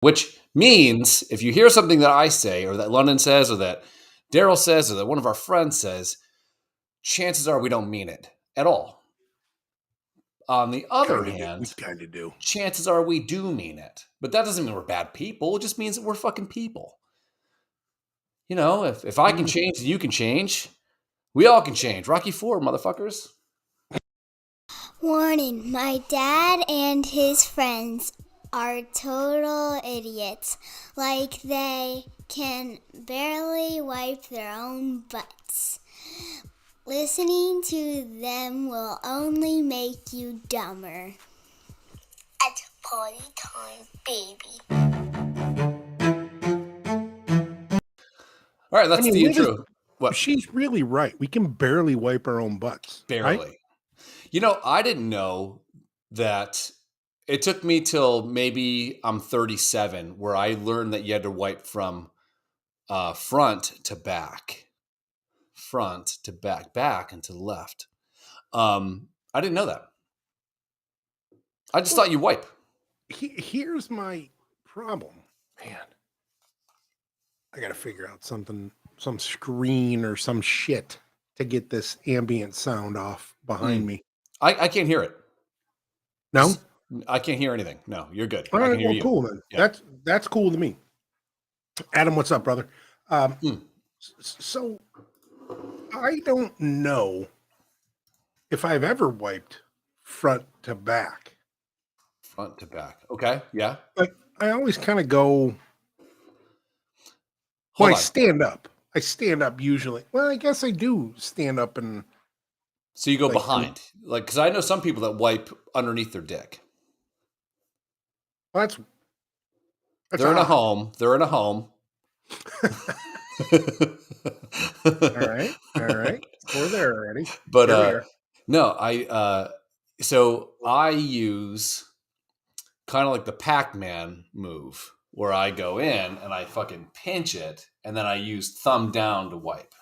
Which means if you hear something that I say or that London says or that Daryl says or that one of our friends says, chances are we don't mean it at all. On the other hand, we kind of do. Chances are we do mean it. But that doesn't mean we're bad people. It just means that we're fucking people. You know, if I can change, you can change. We all can change. Rocky IV, motherfuckers. Warning, my dad and his friends are total idiots. Like they can barely wipe their own butts. Listening to them will only make you dumber. It's party time, baby. All right, that's the intro. What? She's really right. We can barely wipe our own butts. Barely. Right? You know, I didn't know that. It took me till maybe I'm 37 where I learned that you had to wipe from front to back. Front to back and to the left. I didn't know that. I just thought you wipe. Here's my problem. Man, I got to figure out something, some screen or some shit to get this ambient sound off behind me. I can't hear it. No? I can't hear anything. No, you're good. All right, well, cool then. Yeah. That's cool to me. Adam, what's up, brother? So I don't know if I've ever wiped front to back. Front to back. Okay. Yeah. Like I always kind of go. Well, I stand up. I stand up usually. Well, I guess I do stand up and. So you go behind, like, because I know some people that wipe underneath their dick. Well, that's they're in a home. They're in a home. All right. We're there already. But no, so I use kind of like the Pac-Man move where I go in and I fucking pinch it and then I use thumb down to wipe.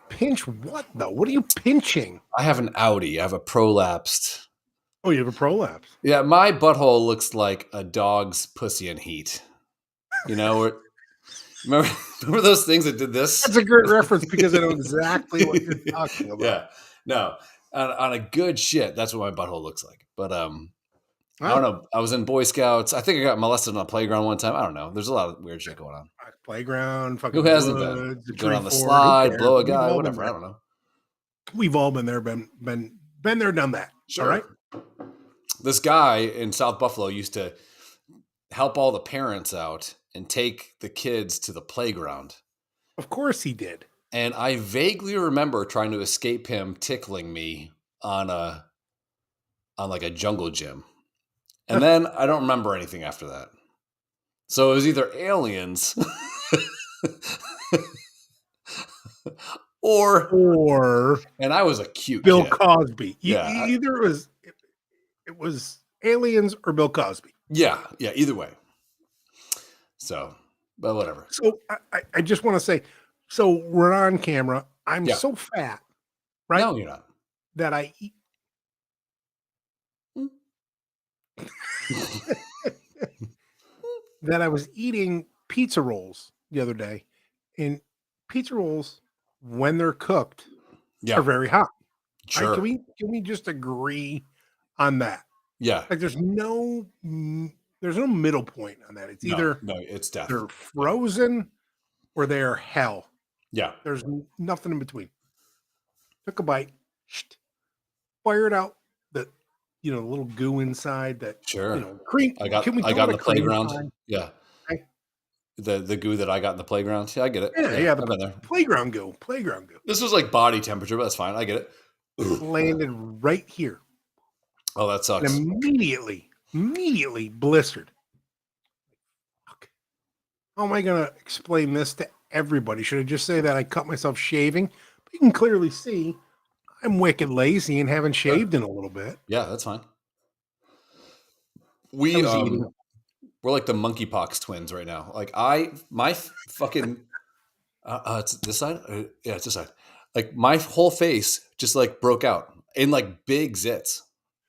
Pinch what though? What are you pinching? I have an Audi. I have a prolapsed. Oh, you have a prolapse? Yeah, my butthole looks like a dog's pussy in heat. You know, remember those things that did this? That's a great reference because I know exactly what you're talking about. Yeah, no, on a good shit, that's what my butthole looks like. But I don't know. I was in Boy Scouts. I think I got molested on a playground one time. I don't know. There's a lot of weird shit going on. Playground, fucking who hasn't been? Going on the slide, blow a guy, whatever. I don't know. We've all been there, been there, done that. Sure. All right. This guy in South Buffalo used to help all the parents out and take the kids to the playground. Of course he did. And I vaguely remember trying to escape him tickling me on like a jungle gym. And then I don't remember anything after that. So it was either aliens or and I was a cute Bill kid. Cosby. Either it was aliens or Bill Cosby. Yeah, either way. So, but whatever. So I just want to say, so we're on camera. I'm so fat, right? No, you're not. That I eat. That I was eating pizza rolls the other day, and pizza rolls, when they're cooked, are very hot. Sure. Right? Can we just agree on that? Yeah. Like there's no middle point on that. It's either it's death. They're frozen or they're hell. Yeah. There's nothing in between. Took a bite, fired out the little goo inside that cream. I got in the playground. Time? Yeah. Okay. The goo that I got in the playground. Yeah, I get it. Yeah, the playground goo. This was like body temperature, but that's fine. I get it. Landed right here. Oh, that sucks. And immediately blistered. Fuck. How am I going to explain this to everybody? Should I just say that I cut myself shaving? But you can clearly see I'm wicked lazy and haven't shaved in a little bit. Yeah, that's fine. We're like the monkeypox twins right now. Like my fucking, it's this side. Yeah, it's this side. Like my whole face just like broke out in like big zits.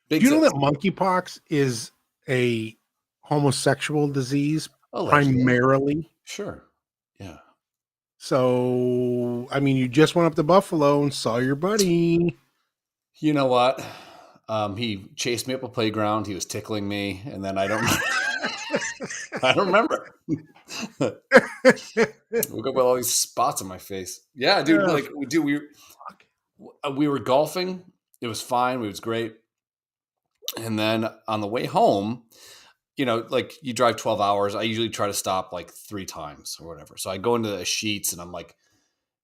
Do you know that monkeypox is a homosexual disease Allegedly. primarily. Sure. Yeah. So, I mean, you just went up to Buffalo and saw your buddy. You know what? He chased me up a playground. He was tickling me, and then I don't I don't remember. Woke up with all these spots on my face. Yeah, dude. Oh, fuck. We were golfing. It was fine. It was great. And then on the way home, like you drive 12 hours. I usually try to stop like 3 times or whatever. So I go into the sheets and I'm like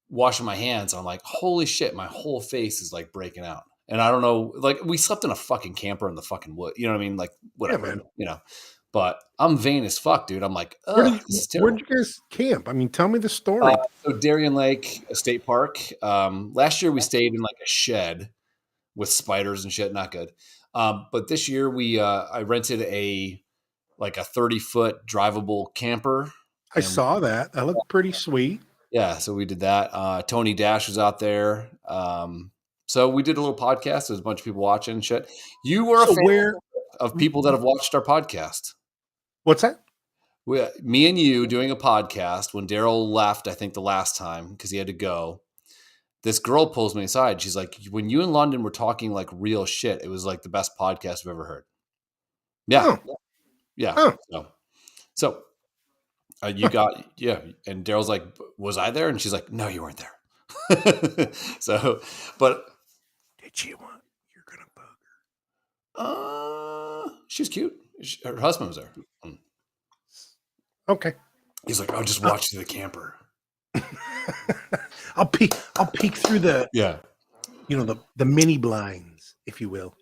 washing my hands. And I'm like, holy shit, my whole face is like breaking out. And I don't know, like we slept in a fucking camper in the fucking wood. You know what I mean? Like whatever, man. But I'm vain as fuck, dude. I'm like, Where'd this is terrible. you guys camp? I mean, tell me the story. So Darien Lake State Park. Last year we stayed in like a shed with spiders and shit. Not good. But this year I rented a 30-foot drivable camper. I saw that. That looked pretty sweet. Yeah, so we did that. Tony Dash was out there. So we did a little podcast. There's a bunch of people watching and shit. You were a fan of people that have watched our podcast. What's that? Me and you doing a podcast when Daryl left, I think the last time because he had to go. This girl pulls me aside. She's like, when you and London were talking like real shit, it was like the best podcast I've ever heard. Yeah. Oh. Yeah. Oh. So you got, yeah. And Daryl's like, was I there? And she's like, no, you weren't there. So, but. Did she want you're going to bug her? She's cute. Her husband was there. Okay. He's like, I'll just watch the camper. I'll peek through the the mini blinds, if you will.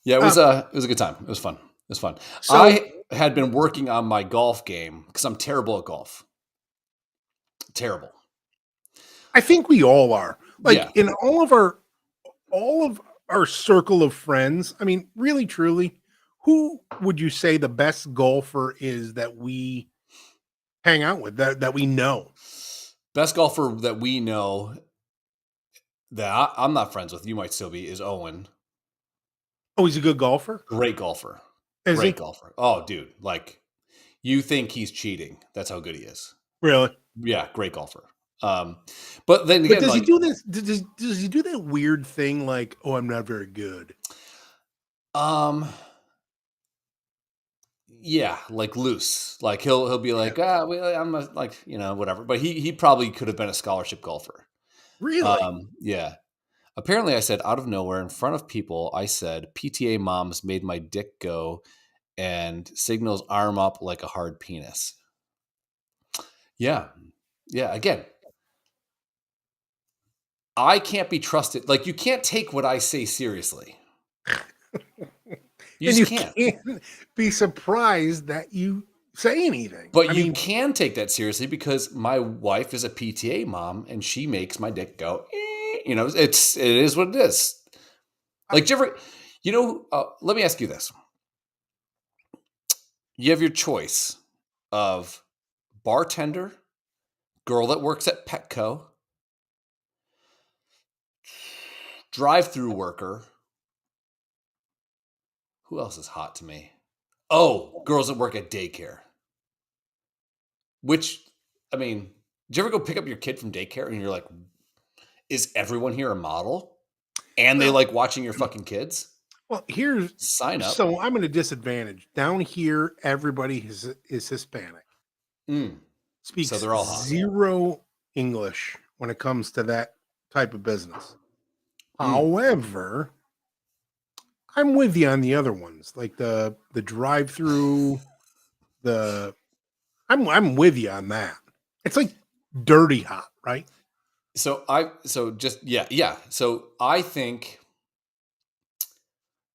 Yeah, it was a good time. It was fun. So, I had been working on my golf game because I'm terrible at golf. Terrible. I think we all are. In all of our circle of friends, I mean, really truly, who would you say the best golfer is that we hang out with, that we know? Best golfer that we know that I'm not friends with, you might still be, is Owen. Oh, he's a good golfer? Great golfer. Great golfer. Oh, dude. Like, you think he's cheating. That's how good he is. Really? Yeah, great golfer. But then again, does he do this? Does he do that weird thing like, oh, I'm not very good? Yeah, like loose. Like he'll be like, I'm whatever. But he probably could have been a scholarship golfer. Really? Yeah. Apparently I said out of nowhere in front of people, I said PTA moms made my dick go and signals arm up like a hard penis. Yeah. Yeah. Again, I can't be trusted. Like you can't take what I say seriously. You can't be surprised that you say anything. But you can take that seriously because my wife is a PTA mom and she makes my dick go, it is what it is. Like, let me ask you this. You have your choice of bartender, girl that works at Petco, drive-through worker. Who else is hot to me? Oh, girls that work at daycare. Which, I mean, did you ever go pick up your kid from daycare and you're like, is everyone here a model? And they like watching your fucking kids? Well, sign up. So I'm at a disadvantage. Down here, everybody is Hispanic. Speaks so they're all hot. Zero English when it comes to that type of business. However, I'm with you on the other ones, like the drive-through, I'm with you on that. It's like dirty hot, right? So I think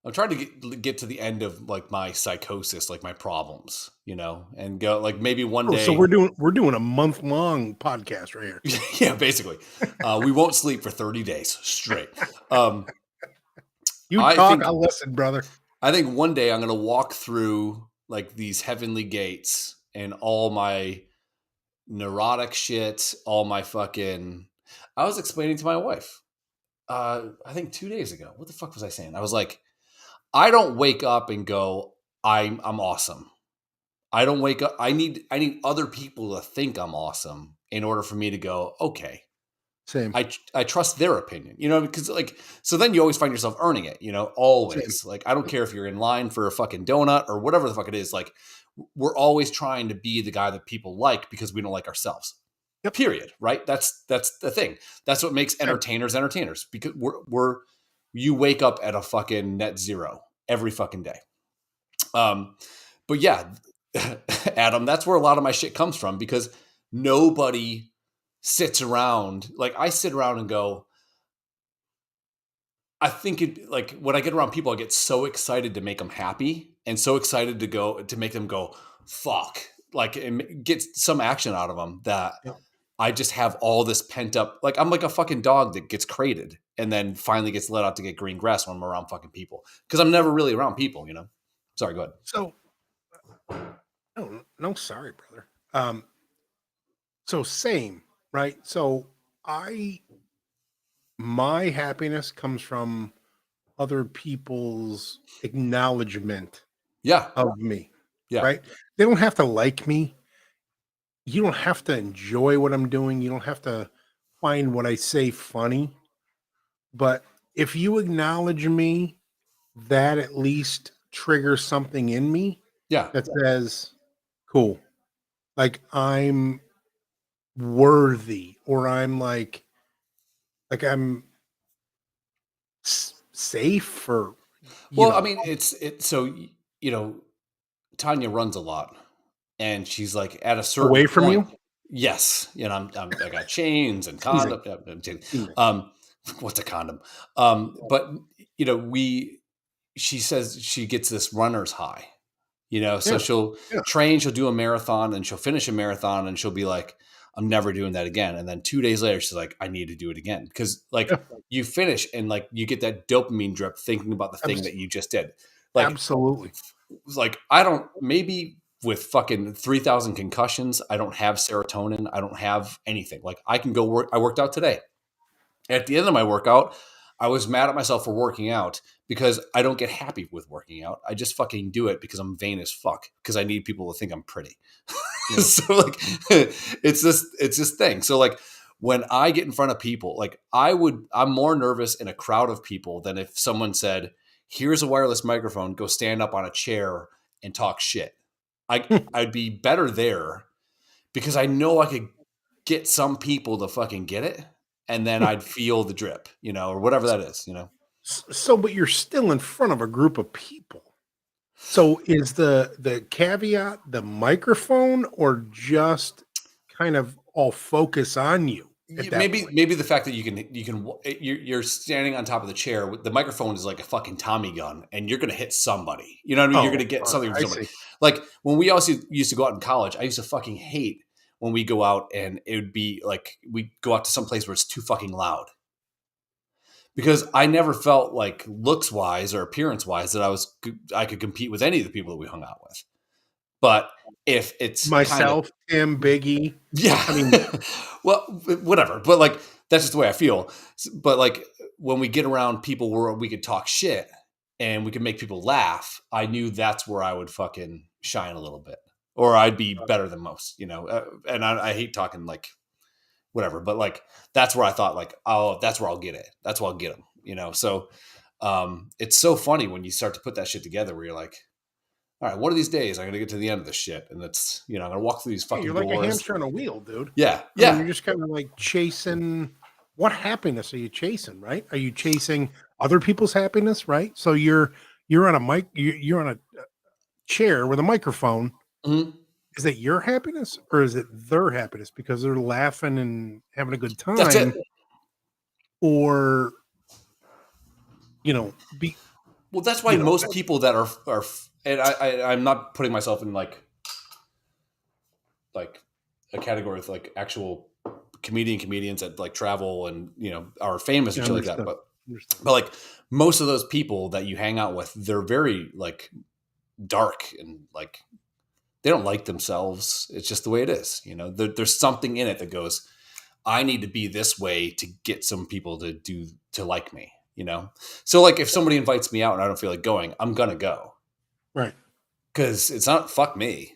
I'm trying to get to the end of like my psychosis, like my problems, and go like maybe one day. So we're doing a month-long podcast right here. Yeah, basically. We won't sleep for 30 days straight. I'll listen, brother. I think one day I'm going to walk through like these heavenly gates and all my neurotic shit, all my fucking... I was explaining to my wife, I think 2 days ago. What the fuck was I saying? I was like, I don't wake up and go, I'm awesome. I don't wake up. I need other people to think I'm awesome in order for me to go, okay, Same. I trust their opinion, because like, so then you always find yourself earning it, Same. always. Like, I don't care if you're in line for a fucking donut or whatever the fuck it is. Like, we're always trying to be the guy that people like because we don't like ourselves. Yep. Period. Right. That's the thing. That's what makes entertainers because you wake up at a fucking net zero every fucking day. But yeah, Adam, that's where a lot of my shit comes from because nobody sits around. Like, I sit around and go, I think it, like, when I get around people, I get so excited to make them happy and so excited to make them go, fuck, like, and get some action out of them that I just have all this pent up, like, I'm like a fucking dog that gets crated and then finally gets let out to get green grass when I'm around fucking people. Cause I'm never really around people, Sorry, go ahead. So, no, sorry, brother. So same, right? So my happiness comes from other people's acknowledgement of me. Yeah. Right? They don't have to like me. You don't have to enjoy what I'm doing. You don't have to find what I say funny. But if you acknowledge me, that at least triggers something in me that says, cool. Like, I'm worthy, or I'm like I'm safe, or I mean, so Tanya runs a lot, and she's like at a certain away from point, you. Yes, I got chains and condom. What's a condom? But she says she gets this runner's high, so she'll train, she'll do a marathon, and she'll finish a marathon, and she'll be like, I'm never doing that again. And then 2 days later, she's like, I need to do it again. Because you finish and like you get that dopamine drip thinking about the thing that you just did. Like, absolutely. Like, maybe with fucking 3,000 concussions, I don't have serotonin. I don't have anything. Like, I can go work. I worked out today. At the end of my workout, I was mad at myself for working out because I don't get happy with working out. I just fucking do it because I'm vain as fuck because I need people to think I'm pretty. So like, it's this thing. So like, when I get in front of people, like, I'm more nervous in a crowd of people than if someone said, here's a wireless microphone, go stand up on a chair and talk shit. I'd be better there because I know I could get some people to fucking get it. And then I'd feel the drip, or whatever that is, So, but you're still in front of a group of people. So is the caveat the microphone, or just kind of all focus on you? Maybe the fact that you're standing on top of the chair. The microphone is like a fucking Tommy gun, and you're going to hit somebody. You know what I mean? You're going to get something from somebody. Like, when we also used to go out in college, I used to fucking hate when we go out and it would be like, we go out to some place where it's too fucking loud. Because I never felt like looks wise or appearance wise that I could compete with any of the people that we hung out with. But if it's myself, Tim, Biggie. Yeah. I mean, well, whatever. But like, that's just the way I feel. But like, when we get around people where we could talk shit and we could make people laugh, I knew that's where I would fucking shine a little bit. Or I'd be better than most, and I hate talking like whatever, but like, that's where I thought like, oh, that's where I'll get it. That's where I'll get them, So it's so funny when you start to put that shit together where you're like, all right, one of these days I'm going to get to the end of this shit. And it's, I'm going to walk through these fucking doors. You're like a hamster on a wheel, dude. Yeah. You're just kind of like chasing. What happiness are you chasing, right? Are you chasing other people's happiness, right? So you're on a mic, you're on a chair with a microphone. Mm-hmm. Is it your happiness or is it their happiness because they're laughing and having a good time? That's it. Or, well, that's why most people that are, and I'm not putting myself in like a category with like actual comedians that like travel and, are famous and shit like that. But like, most of those people that you hang out with, they're very like dark and like, they don't like themselves. It's just the way it is. There's something in it that goes, I need to be this way to get some people to like me, So like, if somebody invites me out and I don't feel like going, I'm going to go. Right. Cause it's not fuck me.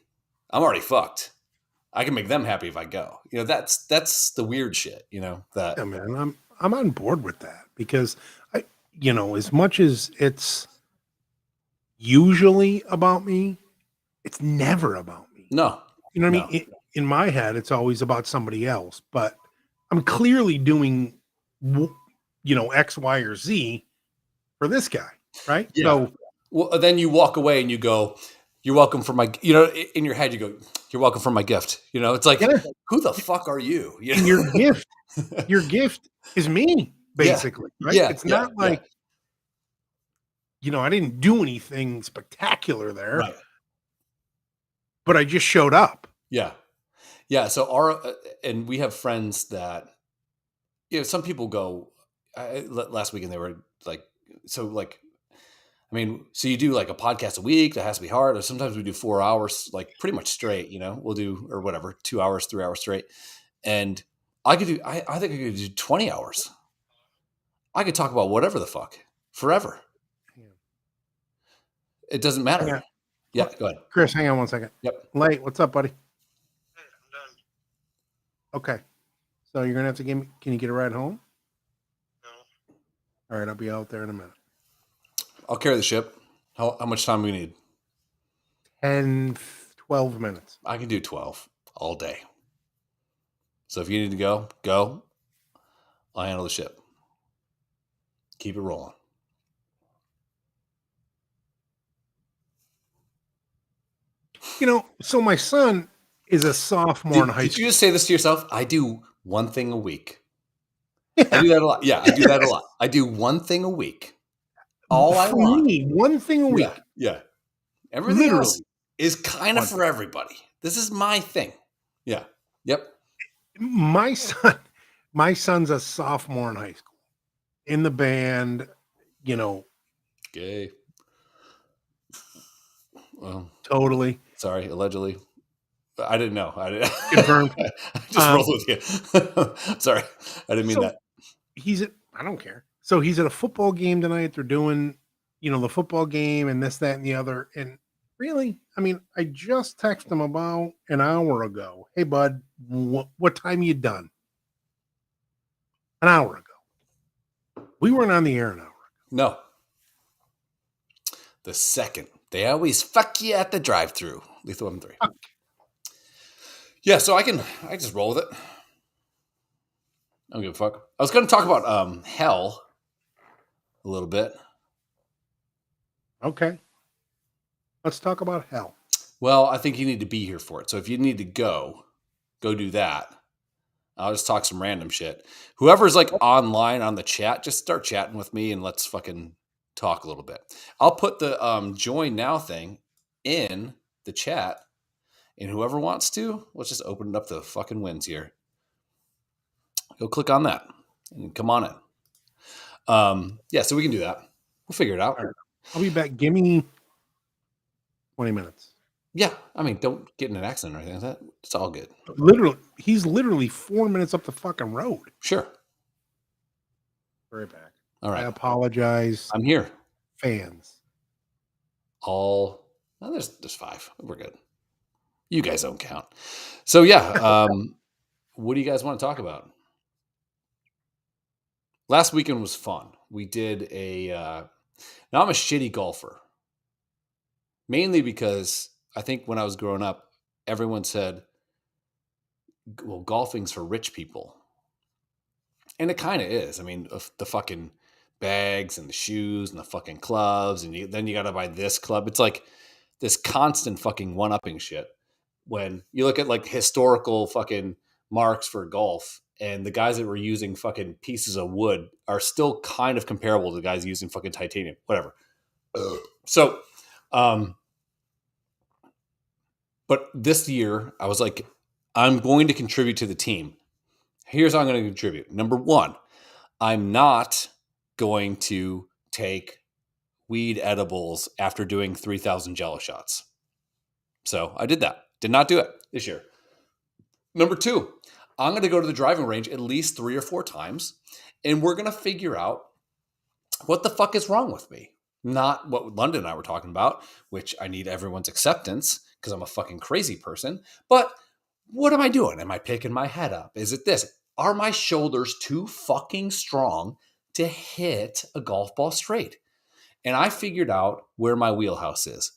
I'm already fucked. I can make them happy if I go. That's the weird shit, that. Yeah, man, I'm on board with that because as much as it's usually about me, it's never about me. No. You know what No. I mean? In my head, it's always about somebody else, but I'm clearly doing, X, Y, or Z for this guy, right? Yeah. So, well, then you walk away and you go, "You're welcome for my," in your head you go, "You're welcome for my gift." It's like, yeah, who the fuck are you? and your gift is me, basically, right? Yeah. It's not like, I didn't do anything spectacular there, right. but I just showed up. Yeah. Yeah. So and we have friends that, some people go, last weekend they were like, so you do like a podcast a week that has to be hard, or sometimes we do 4 hours, like pretty much straight, we'll do, or whatever, 2 hours, 3 hours straight. And I think I could do 20 hours. I could talk about whatever the fuck forever. Yeah. It doesn't matter. Yeah. Go ahead. Chris, hang on one second. Yep. Late. What's up, buddy? I'm done. Okay. So you're going to have to can you get a ride home? No. All right. I'll be out there in a minute. I'll carry the ship. How much time we need? 10, 12 minutes. I can do 12 all day. So if you need to go. I'll handle the ship. Keep it rolling. So my son is a sophomore in high Did school. you just say this to yourself? I do one thing a week. Yeah. I do that a lot. Yeah, I do that a lot. I do one thing a week. All I want. Me, one thing a week. Yeah. Everything Literally. else is kind of for everybody. This is my thing. Yeah. Yep. My son's a sophomore in high school. In the band, Gay. Well, totally. sorry, allegedly. I didn't know. I didn't. Confirmed. I just rolled with you. Sorry, I didn't mean that. I don't care. So he's at a football game tonight. They're doing, the football game and this, that, and the other. And really, I just texted him about an hour ago. Hey, bud, what time you done? An hour ago. We weren't on the air an hour ago. No. The second. They always fuck you at the drive-thru. Lethal Weapon 3. Fuck. Yeah, so I just roll with it. I don't give a fuck. I was going to talk about hell a little bit. Okay. Let's talk about hell. Well, I think you need to be here for it. So if you need to go do that. I'll just talk some random shit. Whoever's like online on the chat, just start chatting with me and let's fucking talk a little bit. I'll put the join now thing in the chat, and whoever wants to, let's just open it up to the fucking wins here. Go click on that and come on in. Yeah, so we can do that. We'll figure it out. All right. I'll be back. Give me 20 minutes. Yeah, don't get in an accident or anything like that. It's all good. He's literally 4 minutes up the fucking road. Sure. Right back. All right. I apologize. I'm here. Fans. There's 5. We're good. You guys don't count. So yeah, what do you guys want to talk about? Last weekend was fun. We did now I'm a shitty golfer. Mainly because I think when I was growing up, everyone said, well, golfing's for rich people. And it kind of is. The fucking bags and the shoes and the fucking clubs, and then you got to buy this club. It's like this constant fucking one-upping shit. When you look at like historical fucking marks for golf, and the guys that were using fucking pieces of wood are still kind of comparable to the guys using fucking titanium, whatever. So, but this year I was like, I'm going to contribute to the team. Here's how I'm going to contribute. Number 1, I'm not going to take weed edibles after doing 3,000 Jello shots. So I did that. Did not do it this year. Number 2, I'm going to go to the driving range at least 3 or 4 times, and we're going to figure out what the fuck is wrong with me. Not what London and I were talking about, which I need everyone's acceptance, because I'm a fucking crazy person. But what am I doing? Am I picking my head up? Is it this? Are my shoulders too fucking strong to hit a golf ball straight? And I figured out where my wheelhouse is.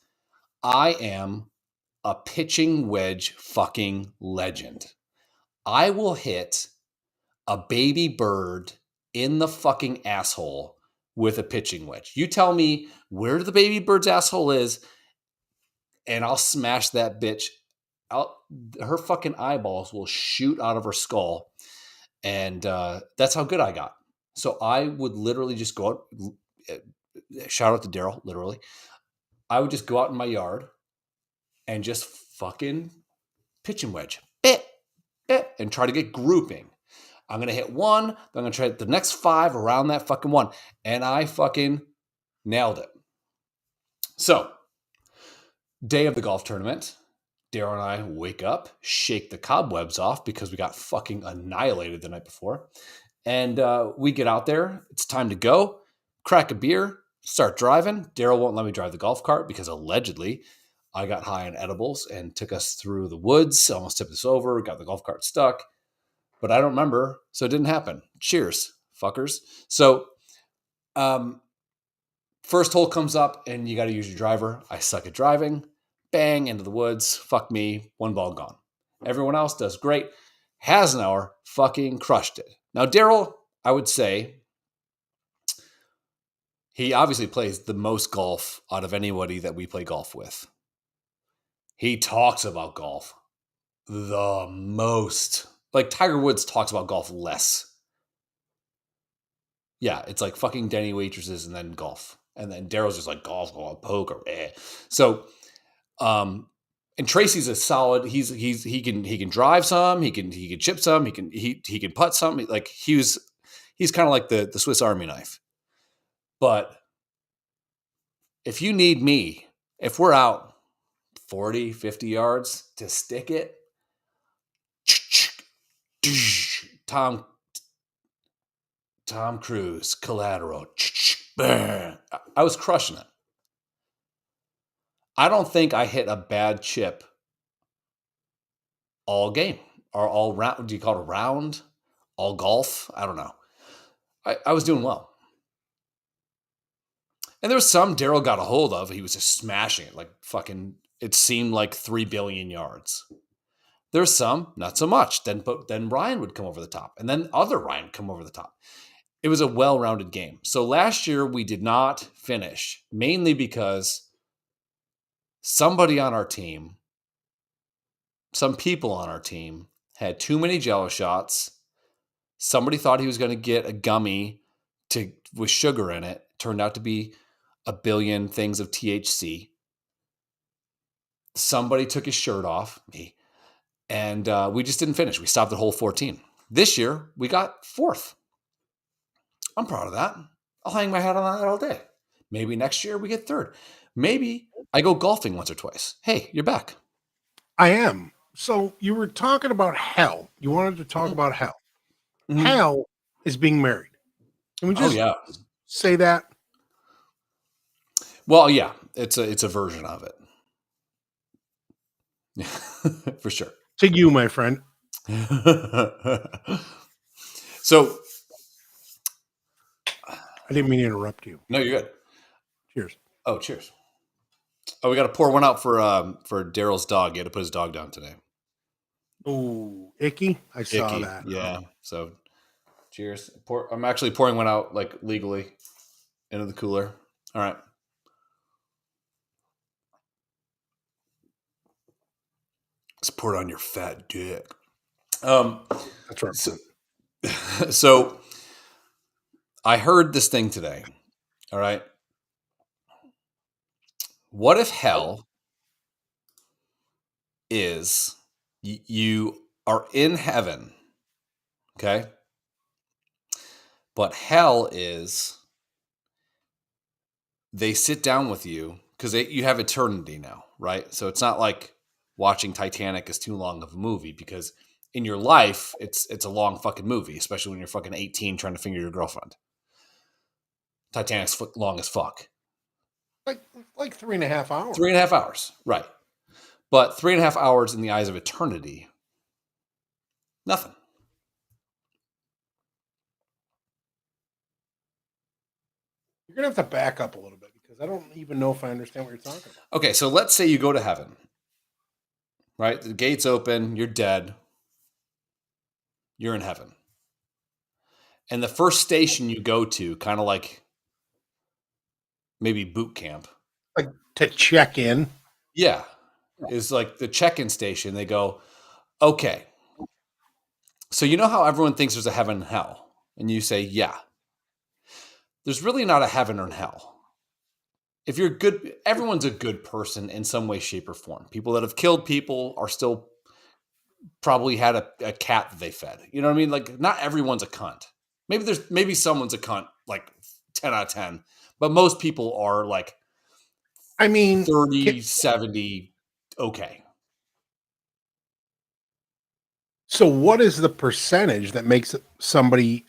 I am a pitching wedge fucking legend. I will hit a baby bird in the fucking asshole with a pitching wedge. You tell me where the baby bird's asshole is, and I'll smash that bitch out. Her fucking eyeballs will shoot out of her skull. And that's how good I got. So I would literally just go out. Shout out to Daryl, literally. I would just go out in my yard and just fucking pitching wedge. And try to get grouping. I'm going to hit one. Then I'm going to try the next 5 around that fucking one. And I fucking nailed it. So, day of the golf tournament, Daryl and I wake up, shake the cobwebs off because we got fucking annihilated the night before. And we get out there. It's time to go. Crack a beer. Start driving. Daryl won't let me drive the golf cart because allegedly I got high on edibles and took us through the woods, almost tipped us over, got the golf cart stuck. But I don't remember, so it didn't happen. Cheers, fuckers. So first hole comes up and you got to use your driver. I suck at driving. Bang, into the woods. Fuck me. 1 ball gone. Everyone else does great. Hasnauer fucking crushed it. Now, Daryl, I would say, he obviously plays the most golf out of anybody that we play golf with. He talks about golf the most. Like Tiger Woods talks about golf less. Yeah, it's like fucking Denny waitresses and then golf. And then Daryl's just like golf, poker. So, and Tracy's a solid. He can drive some. He can chip some. He can putt some. Like he's kind of like the Swiss Army knife. But if you need me, if we're out 40, 50 yards to stick it, Tom Cruise, Collateral. I was crushing it. I don't think I hit a bad chip all game or all round. Do you call it a round? All golf? I don't know. I was doing well. And there was some Daryl got a hold of. He was just smashing it like fucking, it seemed like 3 billion yards. There's some, not so much. Then Ryan would come over the top. And then other Ryan would come over the top. It was a well-rounded game. So last year we did not finish, mainly because somebody on our team, some people on our team had too many jello shots. Somebody thought he was going to get a gummy with sugar in it. Turned out to be a billion things of THC. Somebody took his shirt off, me, and we just didn't finish. We stopped at hole 14. This year, we got 4th. I'm proud of that. I'll hang my hat on that all day. Maybe next year we get 3rd. Maybe I go golfing once or twice. Hey, you're back. I am. So you were talking about hell. You wanted to talk about hell. Mm-hmm. Hell is being married. Can we just say that? Well, yeah, it's a version of it. Yeah, for sure. To you, my friend. So I didn't mean to interrupt you. No, you're good. Cheers. Oh, cheers. Oh, we got to pour one out for Daryl's dog. He had to put his dog down today. Oh, Icky? I saw that. Yeah. So cheers. I'm actually pouring one out like legally into the cooler. All right. Let's pour it on your fat dick. That's right. So I heard this thing today. All right. What if hell is you are in heaven, okay? But hell is they sit down with you because you have eternity now, right? So it's not like watching Titanic is too long of a movie because in your life, it's a long fucking movie, especially when you're fucking 18 trying to finger your girlfriend. Titanic's long as fuck. Like 3.5 hours. 3.5 hours, right. But 3.5 hours in the eyes of eternity, nothing. You're gonna have to back up a little bit because I don't even know if I understand what you're talking about. Okay, so let's say you go to heaven, right? The gates open, you're dead, you're in heaven. And the first station you go to, kind of like maybe boot camp. Like to check in. Yeah. Is like the check-in station. They go, okay. So you know how everyone thinks there's a heaven and hell? And you say, yeah. There's really not a heaven or hell. If you're good, everyone's a good person in some way, shape, or form. People that have killed people are still probably had a cat that they fed. You know what I mean? Like, not everyone's a cunt. Maybe someone's a cunt, like 10 out of 10. But most people are like, I mean, 30, 70, okay. So what is the percentage that makes somebody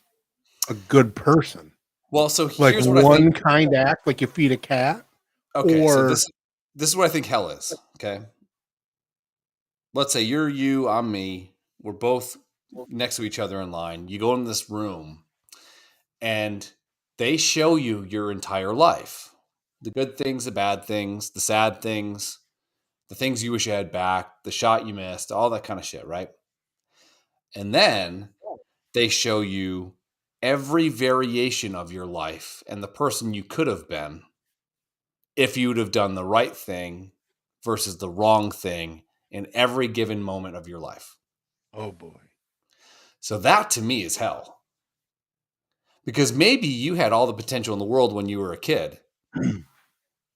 a good person? Well, so Like here's what I one think. kind act, like you feed a cat? Okay, so or this is what I think hell is, okay? Let's say you're you, I'm me. We're both next to each other in line. You go in this room and they show you your entire life. The good things, the bad things, the sad things, the things you wish you had back, the shot you missed, all that kind of shit, right? And then they show you every variation of your life and the person you could have been if you would have done the right thing versus the wrong thing in every given moment of your life. Oh boy. So that to me is hell. Because maybe you had all the potential in the world when you were a kid,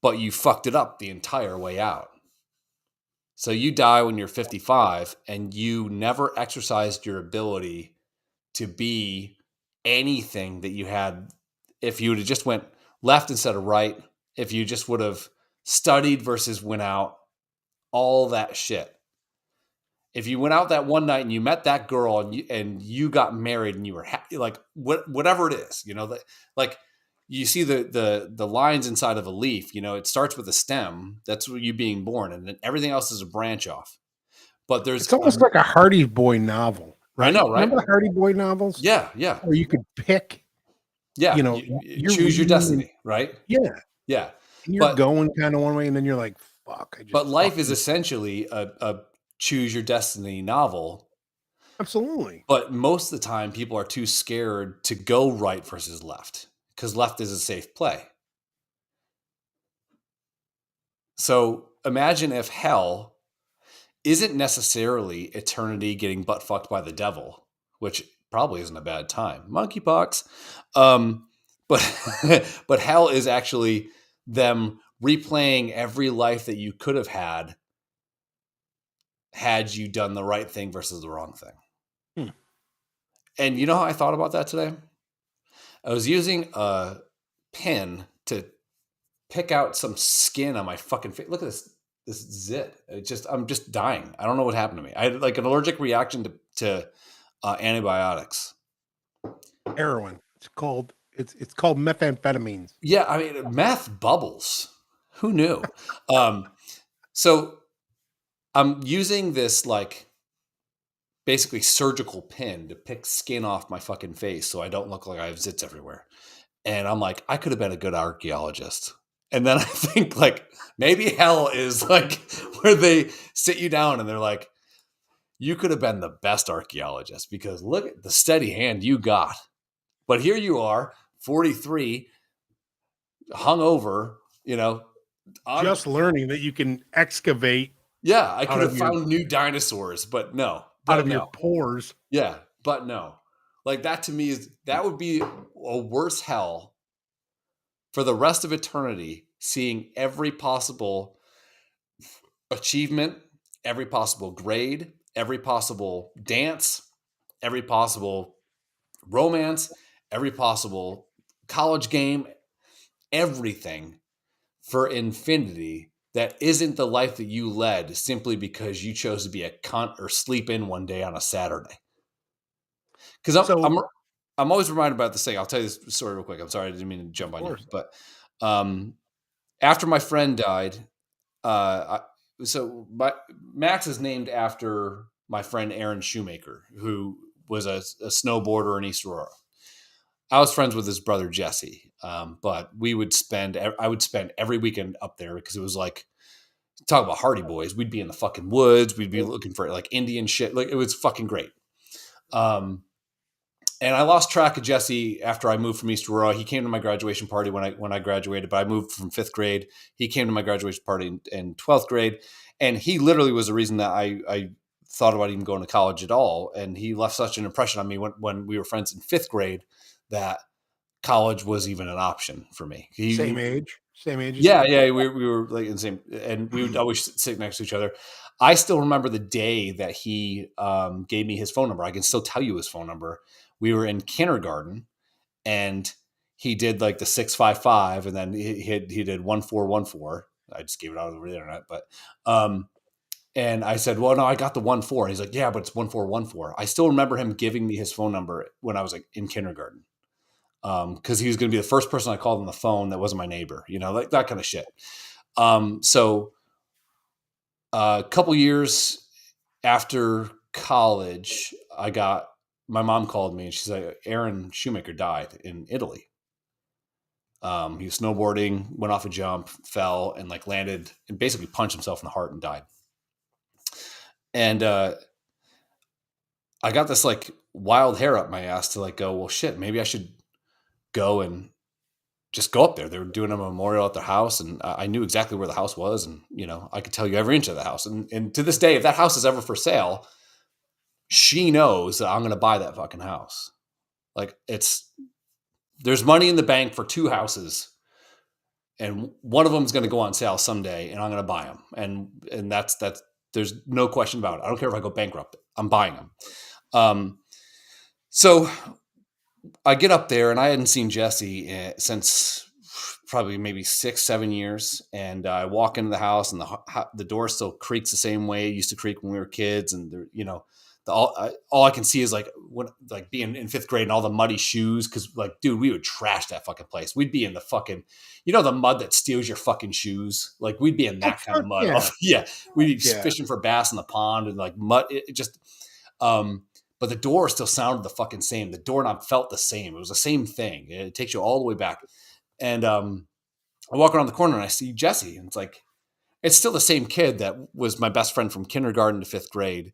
but you fucked it up the entire way out. So you die when you're 55 and you never exercised your ability to be anything that you had. If you would have just went left instead of right, if you just would have studied versus went out, all that shit. If you went out that one night and you met that girl and you got married and you were happy, like whatever it is, you know, like you see the lines inside of a leaf, you know, it starts with a stem. That's you being born, and then everything else is a branch off. But It's almost like a Hardy Boy novel, right? I know, right? Remember the Hardy Boy novels? Yeah. Where you could pick, Yeah. you know, You choose your destiny, right? Yeah. Yeah. And you're going kind of one way, and then you're like, fuck. But life is essentially a choose your destiny novel. Absolutely. But most of the time, people are too scared to go right versus left because left is a safe play. So imagine if hell isn't necessarily eternity getting butt fucked by the devil, which probably isn't a bad time. Monkeypox. But hell is actually them replaying every life that you could have had you done the right thing versus the wrong thing. And you know how I thought about that today? I was using a pin to pick out some skin on my fucking face. Look at this zit. I'm just dying. I don't know what happened to me. I had like an allergic reaction to antibiotics. Heroin. It's called methamphetamines. Yeah, I mean meth bubbles. Who knew? So I'm using this like basically surgical pin to pick skin off my fucking face so I don't look like I have zits everywhere. And I'm like, I could have been a good archaeologist. And then I think like maybe hell is like where they sit you down and they're like, you could have been the best archaeologist because look at the steady hand you got. But here you are, 43, hungover, you know. Just learning that you can excavate. Yeah, I could have found new dinosaurs, but no. Out of your pores. Yeah, but no. Like that to me that would be a worse hell for the rest of eternity, seeing every possible achievement, every possible grade, every possible dance, every possible romance, every possible college game, everything for infinity that isn't the life that you led simply because you chose to be a cunt or sleep in one day on a Saturday. Because I'm always reminded about this thing. I'll tell you this story real quick. I'm sorry, I didn't mean to jump on you. But after my friend died, Max is named after my friend Aaron Shoemaker, who was a snowboarder in East Aurora. I was friends with his brother Jesse, but I would spend every weekend up there because it was like, talk about Hardy Boys. We'd be in the fucking woods. We'd be looking for like Indian shit. Like, it was fucking great. And I lost track of Jesse after I moved from East Aurora. He came to my graduation party when I graduated, but I moved from 5th grade. He came to my graduation party in 12th grade. And he literally was the reason that I thought about even going to college at all. And he left such an impression on me when we were friends in 5th grade that college was even an option for me. Same age. Yeah, yeah, we were like in the same, and we would always sit next to each other. I still remember the day that he gave me his phone number. I can still tell you his phone number. We were in kindergarten, and he did like the 655, and then he did 1414. I just gave it out over the internet, but and I said, well, no, I got the 14. And he's like, yeah, but it's 1414. I still remember him giving me his phone number when I was like in kindergarten. Because he was going to be the first person I called on the phone that wasn't my neighbor, like that kind of shit. So a couple years after college, my mom called me and she's like, Aaron Shoemaker died in Italy. He was snowboarding, went off a jump, fell, and like landed and basically punched himself in the heart and died. And I got this like wild hair up my ass to like go, well, shit, maybe I should go and just go up there. They were doing a memorial at their house, and I knew exactly where the house was, and I could tell you every inch of the house. And to this day, if that house is ever for sale, she knows that I'm going to buy that fucking house. Like, there's money in the bank for 2 houses, and one of them is going to go on sale someday, and I'm going to buy them. And that's there's no question about it. I don't care if I go bankrupt. I'm buying them. So I get up there, and I hadn't seen Jesse since probably maybe 6-7 years. And I walk into the house, and the door still creaks the same way it used to creak when we were kids. And all I can see is like being in 5th grade and all the muddy shoes. Cause like, dude, we would trash that fucking place. We'd be in the fucking, the mud that steals your fucking shoes. Like, we'd be in that kind of mud. Yeah. Yeah. We'd be fishing for bass in the pond and like mud. It just, but the door still sounded the fucking same. The doorknob felt the same. It was the same thing. It takes you all the way back. And I walk around the corner and I see Jesse, and it's still the same kid that was my best friend from kindergarten to 5th grade.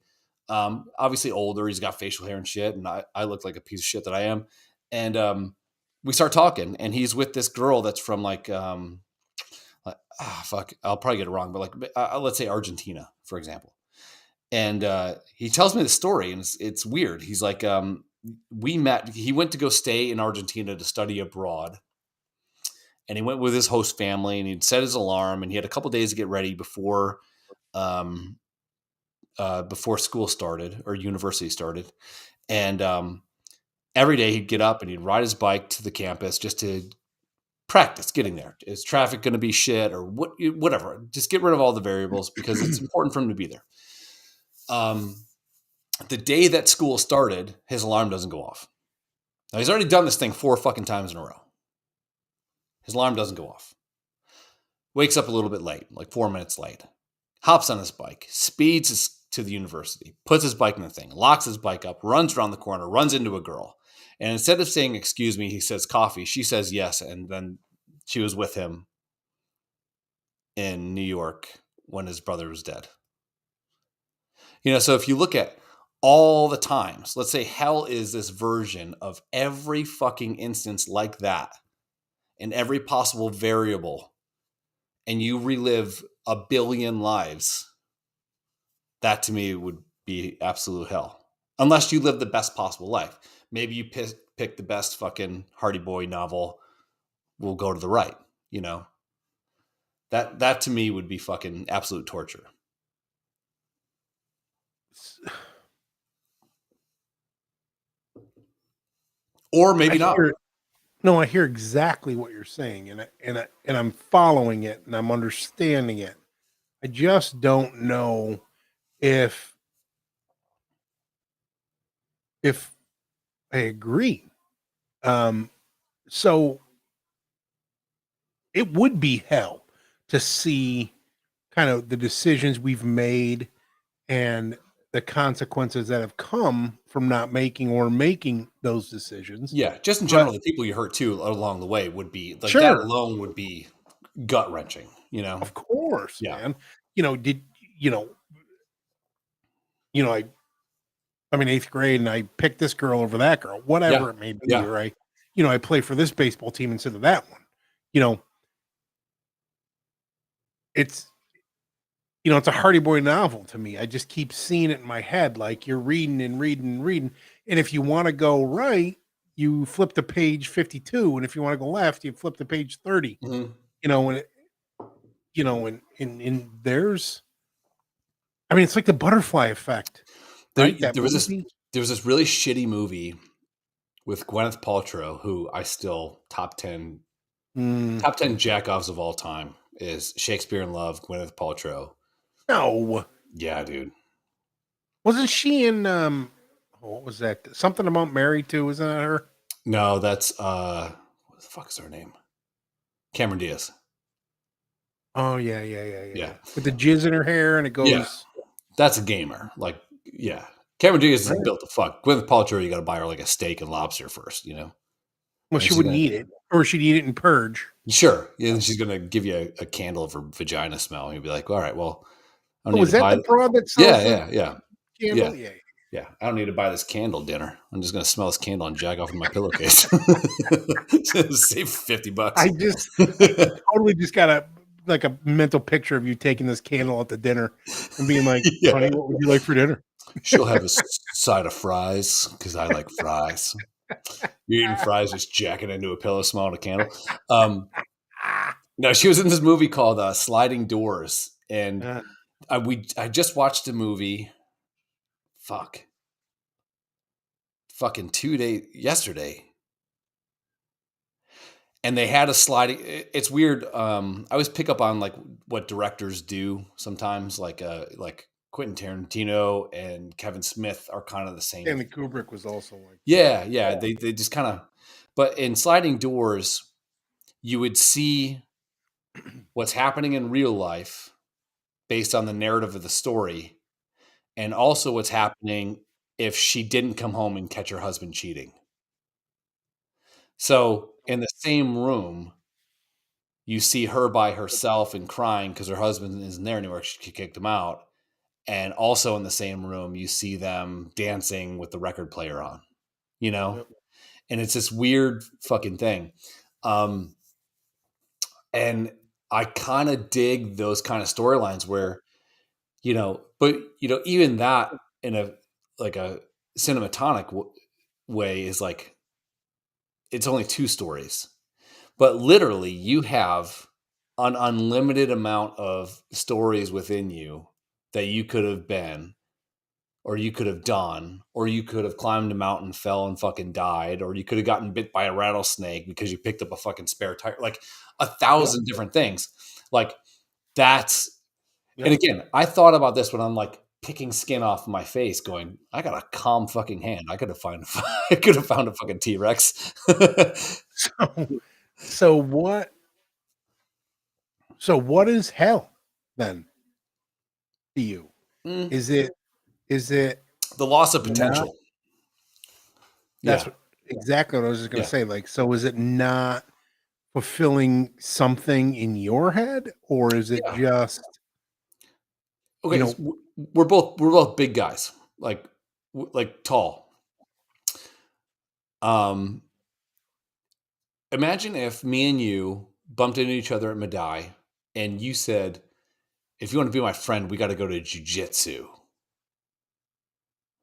Obviously older. He's got facial hair and shit, and I look like a piece of shit that I am. And we start talking, and he's with this girl that's from like fuck, I'll probably get it wrong, but like let's say Argentina, for example. And he tells me the story, and it's weird. He's like, we met. He went to go stay in Argentina to study abroad, and he went with his host family, and he'd set his alarm, and he had a couple days to get ready before school started or university started. And every day he'd get up and he'd ride his bike to the campus just to practice getting there. Is traffic going to be shit or whatever? Just get rid of all the variables because it's important for him to be there. The day that school started, his alarm doesn't go off. Now, he's already done this thing 4 fucking times in a row. His alarm doesn't go off. Wakes up a little bit late, like 4 minutes late. Hops on his bike, speeds to the university, puts his bike in the thing, locks his bike up, runs around the corner, runs into a girl. And instead of saying, excuse me, he says coffee. She says yes. And then she was with him in New York when his brother was dead. So if you look at all the times, let's say hell is this version of every fucking instance like that and every possible variable, and you relive a billion lives, that to me would be absolute hell. Unless you live the best possible life. Maybe you pick the best fucking Hardy Boy novel, will go to the right, That to me would be fucking absolute torture. Or maybe not. No, I hear exactly what you're saying, and I'm following it, and I'm understanding it. I just don't know if I agree. So it would be hell to see kind of the decisions we've made and the consequences that have come from not making or making those decisions. Yeah, just in But general, the people you hurt too along the way would be like that sure, alone would be gut wrenching. of course, Yeah, man. You know, did you know? You know, I'm in 8th grade and I picked this girl over that girl, yeah, whatever it may be, yeah. or I play for this baseball team instead of that one. You know, it's it's a Hardy Boy novel to me. I just keep seeing it in my head, like you're reading and reading and reading. And if you want to go right, you flip to page 52. And if you want to go left, you flip to page 30. Mhm. You know, and and there's I mean, it's like the butterfly effect, There, right? That there was this movie. there was this really shitty movie with Gwyneth Paltrow, who I still Mm, top 10 jackoffs of all time is Shakespeare in Love, Gwyneth Paltrow. no. Yeah, dude. Wasn't she in what was that? Something about Married to, isn't that her? No, that's what the fuck is her name? Cameron Diaz. Oh yeah. Yeah. With the jizz in her hair and it Yeah. goes That's a gamer. Like, yeah. Cameron Diaz is right. built to fuck. Gwyneth Paltrow, you got to buy her like a steak and lobster first, Well, And she she's wouldn't gonna, eat it. Or she'd eat it in Purge. sure. Yeah, and she's gonna give you a candle of her vagina smell. And you'll be like, all right, well, I don't Oh, need was to that buy. the broad that Yeah, sells the yeah. candle? Yeah. Yeah, I don't need to buy this candle dinner. I'm just gonna smell this candle and jack off in my pillowcase. Save $50. I totally just got a mental picture of you taking this candle out to dinner and being like, Yeah, honey, what would you like for dinner? she'll have a side of fries because I like fries. You're eating fries, just jacking into a pillow, smelling a candle. No, she was in this movie called Sliding Doors, and Uh, I just watched a movie. Fucking 2 days yesterday, and they had a sliding. It's weird. I always pick up on like what directors do sometimes, like Quentin Tarantino and Kevin Smith are kind of the same. Stanley Kubrick was also like, Yeah. They just kind of. But in Sliding Doors, you would see what's happening in real life based on the narrative of the story, and also what's happening if she didn't come home and catch her husband cheating. So in the same room, you see her by herself and crying because her husband isn't there anymore. She kicked him out. And also in the same room, you see them dancing with the record player on, you know? yep. And it's this weird fucking thing. And I kind of dig those kind of storylines where, but even that in a like a cinematonic way is like it's only two stories, but literally you have an unlimited amount of stories within you that you could have been, or you could have done, or you could have climbed a mountain, fell and fucking died, or you could have gotten bit by a rattlesnake because you picked up a fucking spare tire, like a Yep. thousand different things. Like that's, Yep. and again, I thought about this when I'm like picking skin off my face going, I got a calm fucking hand. I could have found a fucking T-Rex. So what? So what is hell then to you? Mm, Is it the loss of not? potential. That's Yeah. exactly what I was just gonna Yeah. say. Like, so is it not fulfilling something in your head, or is it Yeah. just Okay. you know? We're both big guys, like tall. Um, Imagine if me and you bumped into each other at Madai and you said, if you want to be my friend, we got to go to jujitsu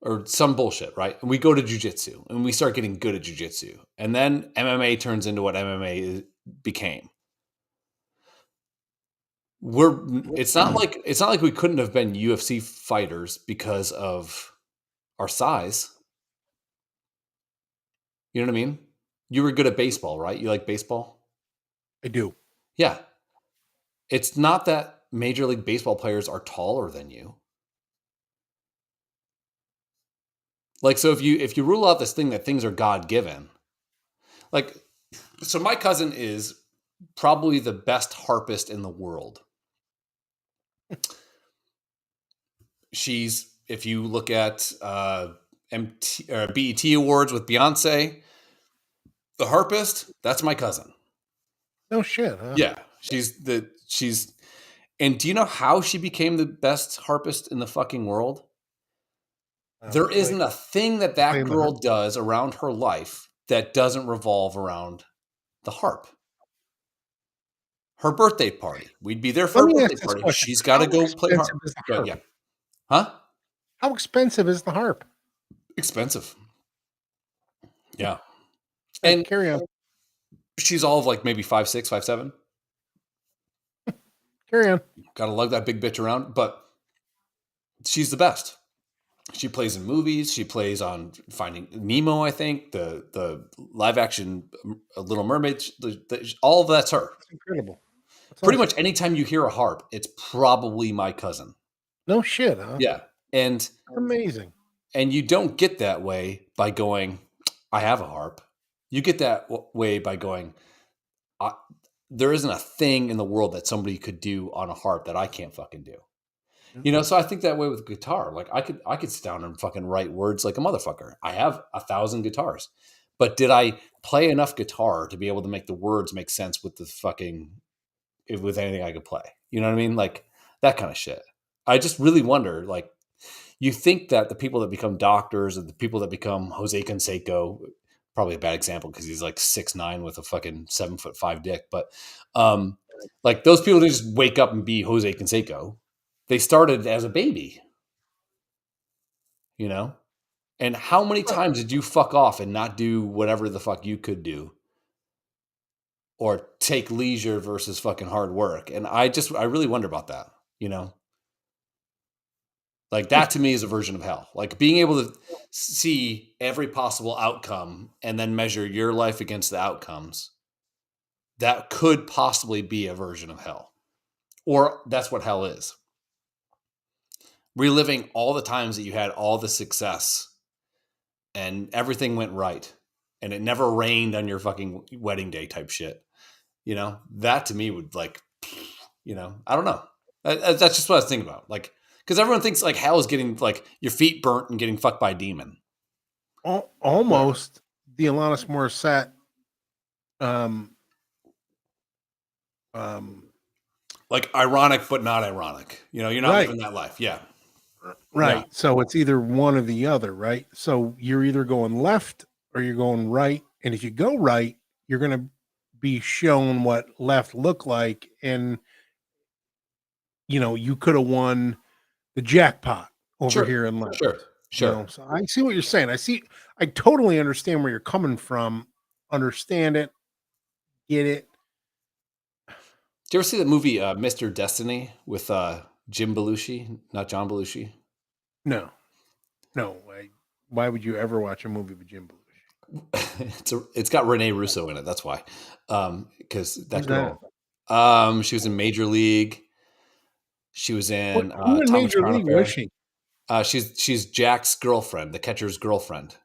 or some bullshit, right? And we go to jujitsu and we start getting good at jujitsu. And then MMA turns into what MMA became. It's not like we couldn't have been UFC fighters because of our size. You know what I mean? You were good at baseball, right? You like baseball? I do. Yeah. It's not that Major League Baseball players are taller than you. Like, so if you rule out this thing that things are God given, like, so my cousin is probably the best harpist in the world. If you look at BET Awards with Beyonce, the harpist, that's my cousin. No shit, huh? Yeah, and do you know how she became the best harpist in the fucking world? There isn't a thing that playing the girl harp. does around her life that doesn't revolve around the harp. Her birthday party. We'd be there for Let her me birthday ask this party. question. She's got to How go play expensive harp. is the But harp? yeah. Huh? How expensive is the harp? Expensive. Yeah. Hey, And carry on. she's all of like maybe 5'6", 5'7". Carry on. Got to lug that big bitch around. But she's the best. She plays in movies. She plays on Finding Nemo, I think. The live action Little Mermaid. All of that's her. That's incredible. That's Pretty awesome. much anytime you hear a harp, it's probably my cousin. No shit, huh? Yeah. And Amazing. you don't get that way by going, I have a harp. You get that way by going, there isn't a thing in the world that somebody could do on a harp that I can't fucking do. So I think that way with guitar. Like I could sit down and fucking write words like a motherfucker. I have 1,000 guitars. But did I play enough guitar to be able to make the words make sense with with anything I could play? You know what I mean? Like that kind of shit. I just really wonder, like, you think that the people that become doctors and the people that become Jose Canseco, probably a bad example because he's like 6'9" with a fucking 7'5" dick. But like those people didn't just wake up and be Jose Canseco. They started as a baby, And how many times did you fuck off and not do whatever the fuck you could do? Or take leisure versus fucking hard work? And I really wonder about that, Like that to me is a version of hell. Like being able to see every possible outcome and then measure your life against the outcomes. That could possibly be a version of hell. Or that's what hell is. Reliving all the times that you had all the success and everything went right and it never rained on your fucking wedding day type shit. That to me would I don't know. That's just what I was thinking about. Like, because everyone thinks like hell is getting like your feet burnt and getting fucked by a demon. Almost the Alanis Morissette. Like ironic, but not ironic. You're not living that life. Yeah. Right. Yeah. So it's either one or the other, right? So you're either going left or you're going right. And if you go right, you're going to be shown what left looked like. And, you could have won the jackpot over here in left. Sure. So I see what you're saying. I totally understand where you're coming from. Understand it. Get it. Did you ever see the movie Mr. Destiny with Jim Belushi, not John Belushi? No. Why would you ever watch a movie with Jim Belushi? It's got Rene Russo in it. That's why. Because that girl, she was in Major League. She was in Thomas Major Crown League, Affair. was she? She's Jack's girlfriend, the catcher's girlfriend.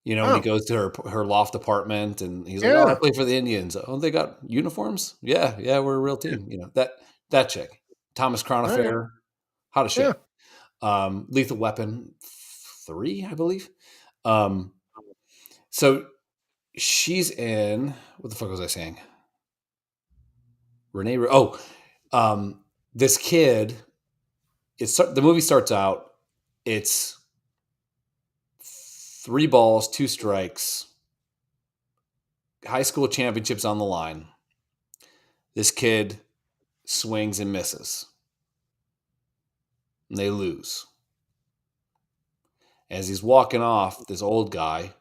When he goes to her loft apartment and he's like, "Oh, I play for the Indians. Oh, they got uniforms? Yeah, we're a real team." That chick, Thomas Crown Affair, hot as shit. Lethal Weapon 3, I believe. So she's in, what the fuck was I saying? This kid. The movie starts out. It's 3 balls, 2 strikes. High school championships on the line. This kid swings and misses. And they lose. As he's walking off, this old guy,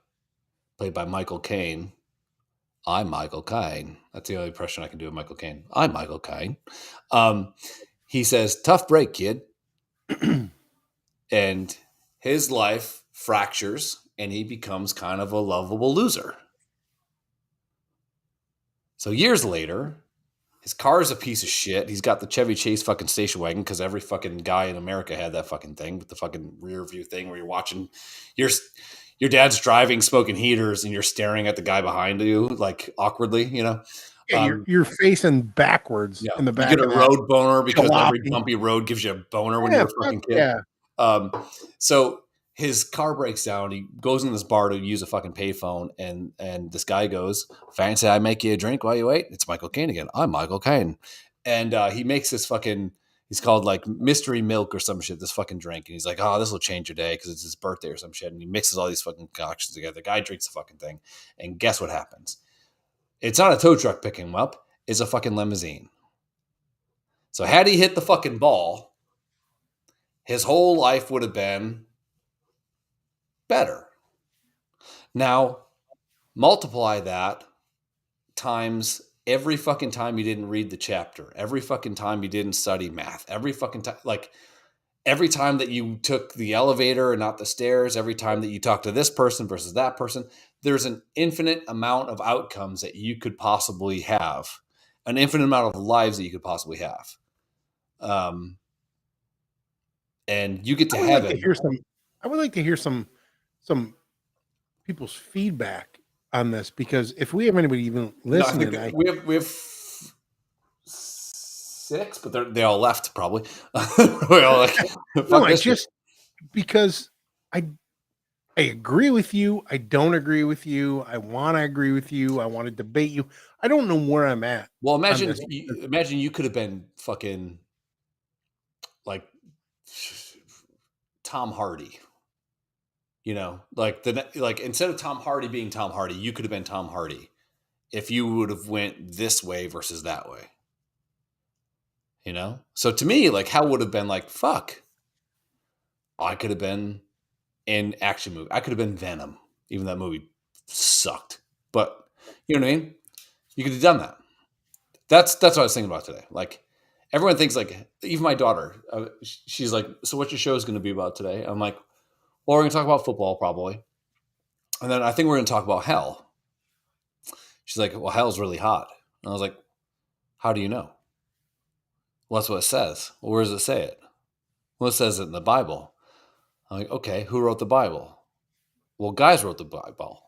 played by Michael Caine. I'm Michael Caine. That's the only impression I can do of Michael Caine. I'm Michael Caine. He says, "Tough break, kid." And his life fractures and he becomes kind of a lovable loser. So years later, his car is a piece of shit. He's got the Chevy Chase fucking station wagon because every fucking guy in America had that fucking thing with the fucking rear view thing where you're watching your dad's driving, smoking heaters, and you're staring at the guy behind you like awkwardly, Yeah, you're facing backwards Yeah, in the you back get a of that road boner because every jalopy. bumpy road gives you a boner when Yeah, you're a fuck fucking kid. yeah. So his car breaks down. He goes in this bar to use a fucking payphone, and this guy goes, "Fancy I make you a drink while you wait?" It's Michael Caine again. I'm Michael Caine, and he makes this fucking. He's called like mystery milk or some shit. This fucking drink, and he's like, "Oh, this will change your day because it's his birthday or some shit." And he mixes all these fucking concoctions together. The guy drinks the fucking thing, and guess what happens? It's not a tow truck picking him up. It's a fucking limousine. So had he hit the fucking ball, his whole life would have been better. Now, multiply that times every fucking time you didn't read the chapter, every fucking time you didn't study math, every fucking time, like every time that you took the elevator and not the stairs, every time that you talked to this person versus that person, there's an infinite amount of outcomes that you could possibly have, an infinite amount of lives that you could possibly have. And you get to I would like to heaven. hear some. I would like to hear some people's feedback on this, because if we have anybody even No, I listening, think we have 6, but they all left probably. We're all like, no, fuck I this shit. just because I agree with you. I don't agree with you. I want to agree with you. I want to debate you. I don't know where I'm at. Well, on imagine this. you could have been fucking like Tom Hardy. You know, like instead of Tom Hardy being Tom Hardy, you could have been Tom Hardy if you would have went this way versus that way. You know? So to me, like Hell would have been like, fuck. I could have been in action movie. I could have been Venom, even though that movie sucked. But you know what I mean? You could have done that. That's what I was thinking about today. Like everyone thinks like, even my daughter, she's like, so what's your show is going to be about today? I'm like, well, we're going to talk about football probably. And then I think we're going to talk about hell. She's like, well, hell's really hot. And I was like, how do you know? Well, that's what it says. Well, where does it say it? Well, it says it in the Bible. I'm like, okay, who wrote the Bible? Well, guys wrote the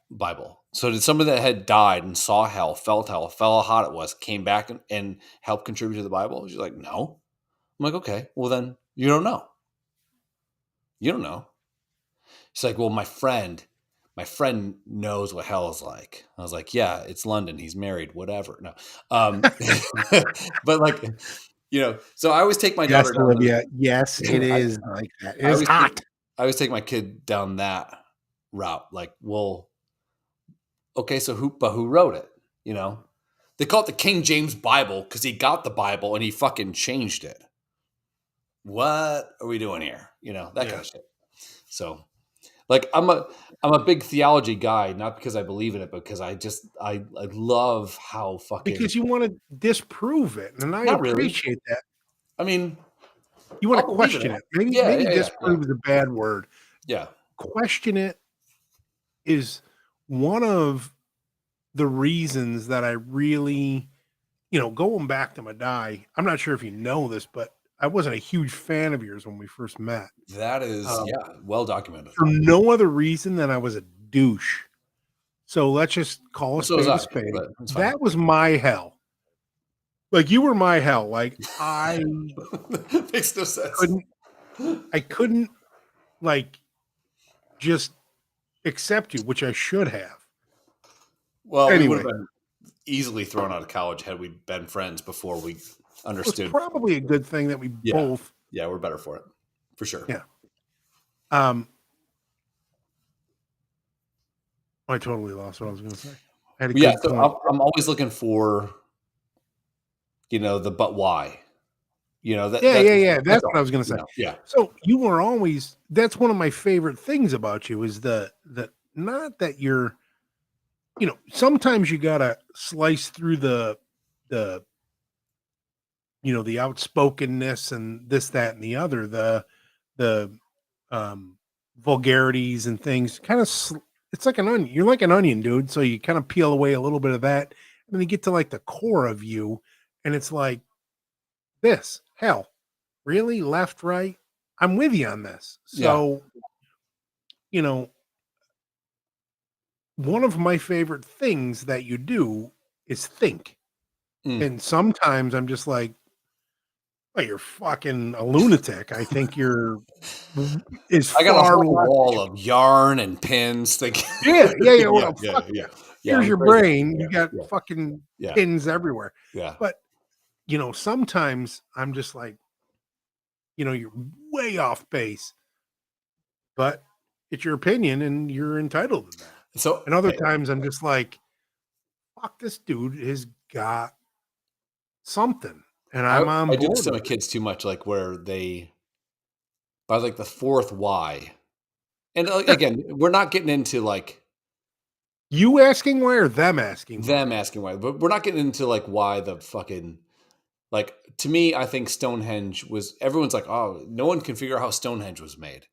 Bible. So did somebody that had died and saw hell, felt how hot it was, came back and helped contribute to the Bible? She's like, no. I'm like, okay, well then you don't know. You don't know. She's like, well, my friend knows what hell is like. I was like, yeah, it's London. He's married, whatever. No. But like, you know, so I always take my Yes, daughter down. Olivia. Yes, it is like that. It is hot. I always take my kid down that route. Like, well, okay, so who wrote it? You know, they call it the King James Bible because he got the Bible and he fucking changed it. What are we doing here? You know, that kind of shit. So, like, I'm a big theology guy, not because I believe in it, but because I love how fucking, Because you want to disprove it, and I Not really. appreciate that. I mean, You want to I'll believe in question it. it. Maybe Yeah, yeah, disprove is a bad word. yeah, Question it is one of the reasons that I really, going back to Madai, I'm not sure if you know this, but I wasn't a huge fan of yours when we first met. that is well documented. For no other reason than I was a douche. So let's just call a So was spade I, a spade. but it's fine. That was my hell. Like, you were my hell. Like, I Makes no sense. couldn't like just accept you, which I should have. Well, we Anyway. would have been easily thrown out of college had we been friends before we It's understood. probably a good thing that we both. Yeah, we're better for it, for sure. Yeah. I totally lost what I was going to say. I had a good So point. I'm always looking for, the but why. Yeah. That's what I was going to say. Yeah. So you were always. That's one of my favorite things about you is the not that you're. Sometimes you gotta slice through the outspokenness and this, that, and the other, the vulgarities and things. Kind of, it's like an onion. You're like an onion, dude. So you kind of peel away a little bit of that, and then you get to like the core of you, and it's like this. Hell, really? Left, right? I'm with you on this. So, one of my favorite things that you do is think. And sometimes I'm just like, well, you're fucking a lunatic. I think you're is I got a far whole less. wall of yarn and pins. Yeah. Well, Yeah, fuck yeah, yeah. yeah. Here's I'm your crazy. brain. You Yeah, got yeah, fucking yeah, pins everywhere. yeah. But sometimes I'm just like, you're way off base, but it's your opinion and you're entitled to that. So And other times I'm just like, fuck, this dude has got something, and I'm on I do board this to my with it. kids too much, like where they by like the fourth why. And again, we're not getting into like You asking why or them asking why? them asking why, but we're not getting into like why the fucking like to me, I think Stonehenge was everyone's like, oh, no one can figure out how Stonehenge was made.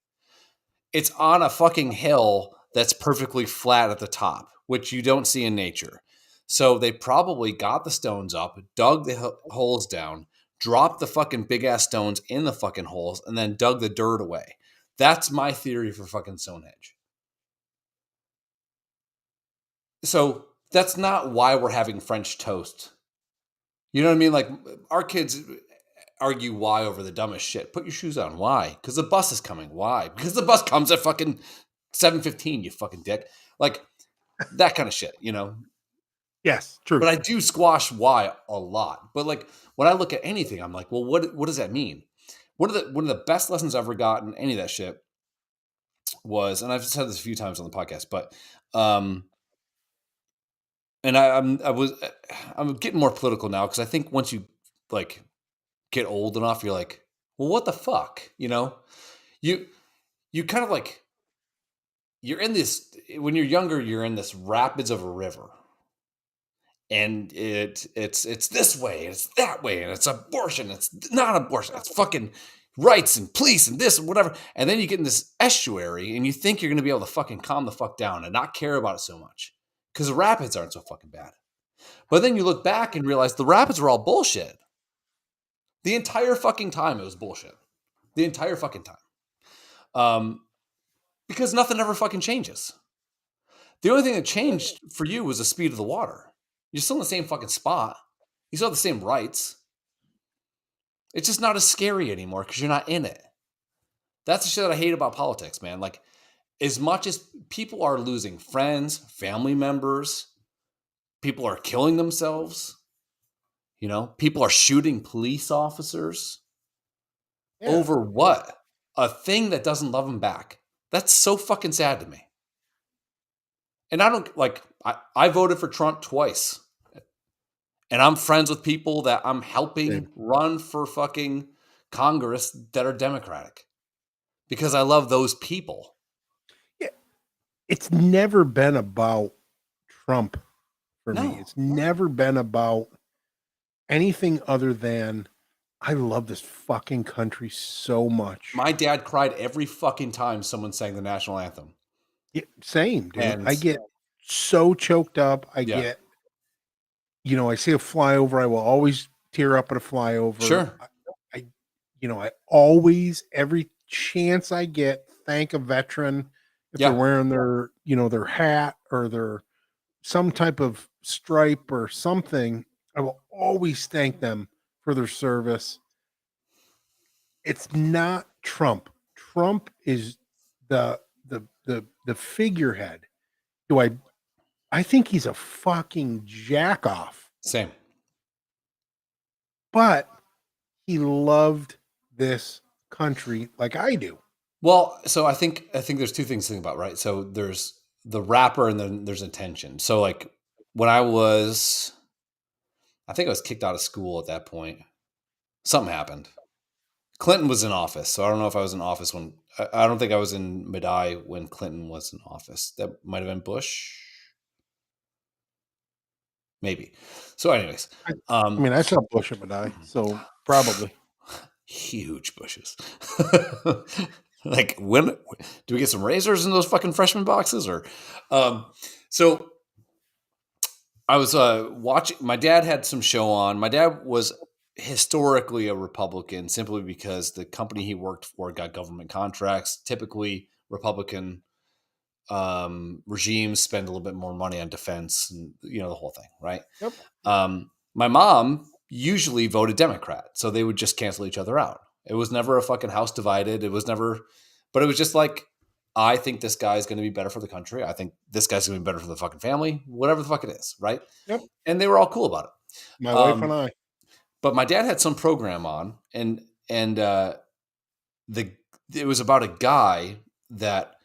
It's on a fucking hill that's perfectly flat at the top, which you don't see in nature. So they probably got the stones up, dug the holes down, dropped the fucking big ass stones in the fucking holes, and then dug the dirt away. That's my theory for fucking Stonehenge. So that's not why we're having French toast. You know what I mean? Like our kids argue why over the dumbest shit. Put your shoes on. Why? Because the bus is coming. Why? Because the bus comes at fucking 7:15. You fucking dick. Like that kind of shit. Yes, true. But I do squash why a lot. But like when I look at anything, I'm like, well, what does that mean? One of the best lessons I've ever gotten any of that shit was, and I've said this a few times on the podcast, but and I'm getting more political now because I think once you like get old enough, you're like, well, what the fuck, you kind of like you're in this when you're younger, you're in this rapids of a river, and it's this way, and it's that way, and it's abortion, it's not abortion, it's fucking rights and police and this and whatever, and then you get in this estuary, and you think you're gonna be able to fucking calm the fuck down and not care about it so much because the rapids aren't so fucking bad. But then you look back and realize the rapids were all bullshit. The entire fucking time it was bullshit. The entire fucking time. Because nothing ever fucking changes. The only thing that changed for you was the speed of the water. You're still in the same fucking spot. You still have the same rights. It's just not as scary anymore because you're not in it. That's the shit that I hate about politics, man. Like, as much as people are losing friends, family members, people are killing themselves, people are shooting police officers. Yeah. Over what? A thing that doesn't love them back. That's so fucking sad to me. And I don't like, I voted for Trump twice. And I'm friends with people that I'm helping run for fucking Congress that are Democratic because I love those people. Yeah. It's never been about Trump for No. me. It's never been about anything other than I love this fucking country so much. My dad cried every fucking time someone sang the national anthem. Yeah, same, dude. And I get so choked up. I Yeah. get, I see a flyover. I will always tear up at a flyover. Sure. I always, every chance I get, thank a veteran if Yeah. they're wearing their, their hat or their some type of stripe or something. I will always thank them for their service. It's not Trump. Trump is the figurehead. I think he's a fucking jack off, Same. but he loved this country like I do. Well, so I think there's two things to think about, right? So there's the rapper and then there's intention. So like when I think I was kicked out of school at that point. Something happened. Clinton was in office, so I don't know if I was in office when I don't think I was in Madai when Clinton was in office. That might have been Bush. Maybe. So anyways. I mean, I saw Bush at Madai, so probably. Huge bushes. Like when do we get some razors in those fucking freshman boxes or so I was watching my dad had some show on. My dad was historically a Republican simply because the company he worked for got government contracts. Typically Republican regimes spend a little bit more money on defense and the whole thing, right? Yep. My mom usually voted Democrat, so they would just cancel each other out. It was never a fucking house divided. It was never, but it was just like, I think this guy's going to be better for the country. I think this guy's going to be better for the fucking family, whatever the fuck it is, right? Yep. And they were all cool about it. My wife and I. But my dad had some program on, and the it was about a guy that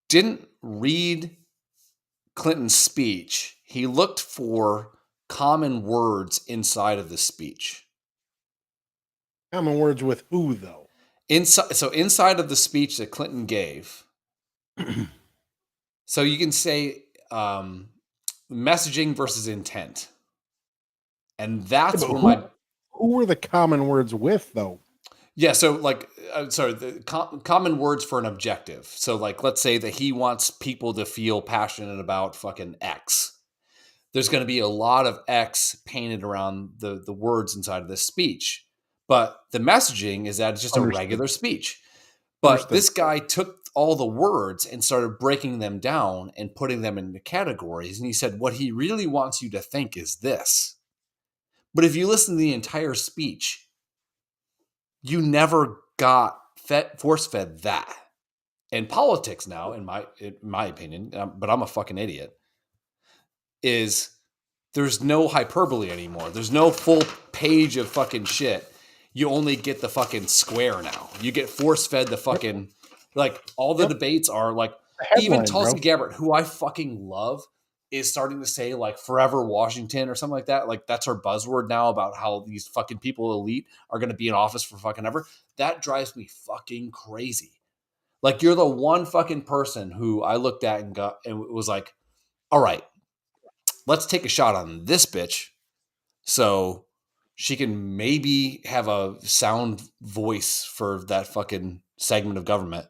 didn't read Clinton's speech. He looked for common words inside of the speech. Common words with who, though? Inside of the speech that Clinton gave, so you can say messaging versus intent. And that's Yeah, where who were the common words with, though? Yeah, so like, the common words for an objective. So like, let's say that he wants people to feel passionate about fucking X. There's going to be a lot of X painted around the words inside of this speech. But the messaging is that it's just Understood. a regular speech. But Understood. this guy took all the words and started breaking them down and putting them into categories. And he said, what he really wants you to think is this. But if you listen to the entire speech, you never got force-fed that. And politics now, in my opinion, but I'm a fucking idiot, is there's no hyperbole anymore. There's no full page of fucking shit. You only get the fucking square now. You get force-fed the fucking, like, all the debates are like, even Tulsi Gabbard, who I fucking love, is starting to say like forever Washington or something like that. Like that's her buzzword now about how these fucking people elite are going to be in office for fucking ever. That drives me fucking crazy. Like you're the one fucking person who I looked at and was like, all right, let's take a shot on this bitch. So she can maybe have a sound voice for that fucking segment of government.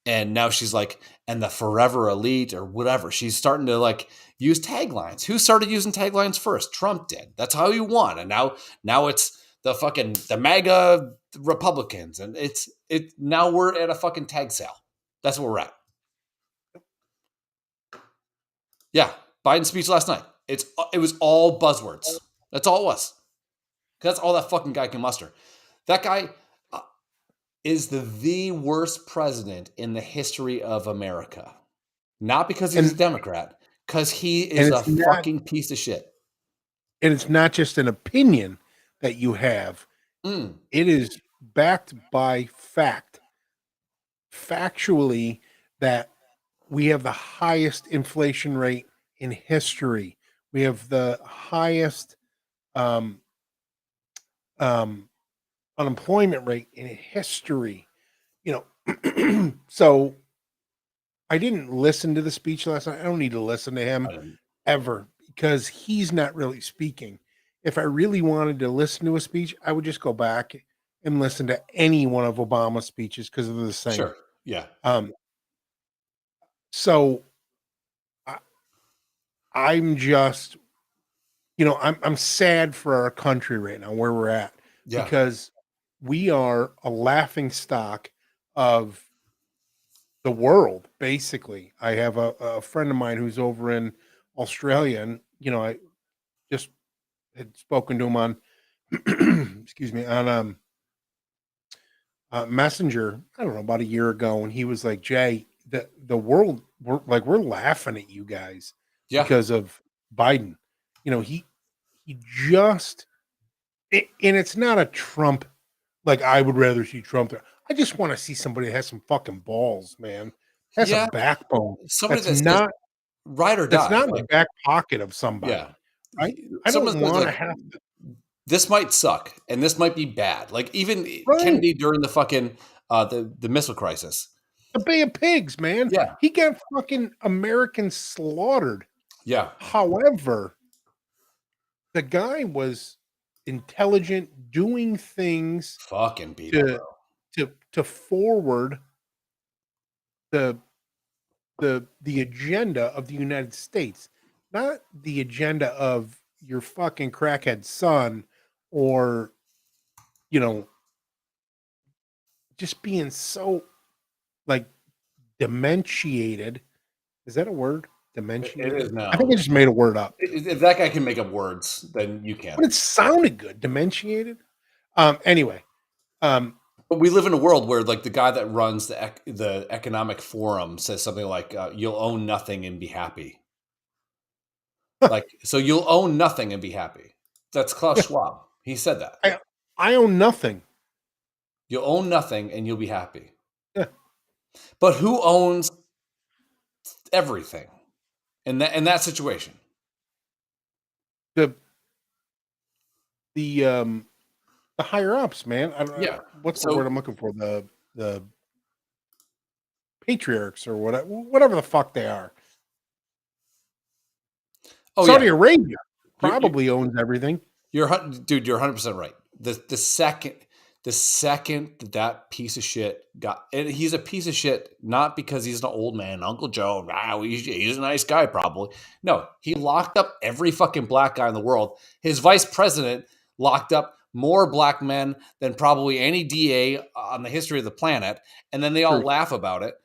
And now she's like, and the forever elite or whatever. She's starting to like use taglines. Who started using taglines first? Trump did. That's how he won. And now it's the MAGA Republicans. And now we're at a fucking tag sale. That's where we're at. Yeah. Biden's speech last night. It was all buzzwords. That's all it was. That's all that fucking guy can muster. That guy is the worst president in the history of America. Not because he's a Democrat, because he is a fucking piece of shit. And it's not just an opinion that you have. It is backed by fact. Factually, that we have the highest inflation rate in history. We have the highest unemployment rate in history. So I didn't listen to the speech last night. I don't need to listen to him ever because he's not really speaking. If I really wanted to listen to a speech, I would just go back and listen to any one of Obama's speeches because they're the same. Sure. Yeah. So I'm just, I'm sad for our country right now where we're at because we are a laughing stock of the world. Basically, I have a friend of mine who's over in Australia, and I just had spoken to him on, excuse me, on Messenger. I don't know, about a year ago, and he was like, "Jay, the world, we're laughing at you guys because of Biden." He just, and it's not a Trump. Like I would rather see Trump there. I just want to see somebody that has some fucking balls, man. Has a backbone. Somebody that's not ride or die. That's not in the back pocket of somebody. Yeah. I don't want to have to. This might suck, and this might be bad. Like even Kennedy during the fucking the missile crisis. The Bay of Pigs, man. Yeah. He got fucking Americans slaughtered. Yeah. However, the guy was intelligent, doing things fucking people to forward the agenda of the United States, not the agenda of your fucking crackhead son or just being so like dementiated. Is that a word? Dimension. It is I think now. I just made a word up, If that guy can make up words, then you can. but it sounded good. Dimensionated. Anyway, But we live in a world where, like, the guy that runs the economic forum says something like, "You'll own nothing and be happy." Like, so you'll own nothing and be happy. That's Klaus yeah, Schwab. He said that. I own nothing. You'll own nothing and you'll be happy. Yeah, But who owns everything in that situation? the the higher ups, man. I don't Yeah. what's the So, word I'm looking for? The patriarchs or whatever the fuck they are. oh Saudi yeah, Arabia you're, you're, probably owns everything. dude, you're 100% right. The second that piece of shit and he's a piece of shit, not because he's an old man, Uncle Joe. Wow, he's a nice guy, probably. No, he locked up every fucking black guy in the world. His vice president locked up more black men than probably any DA on the history of the planet, and then they all Truth. laugh about it.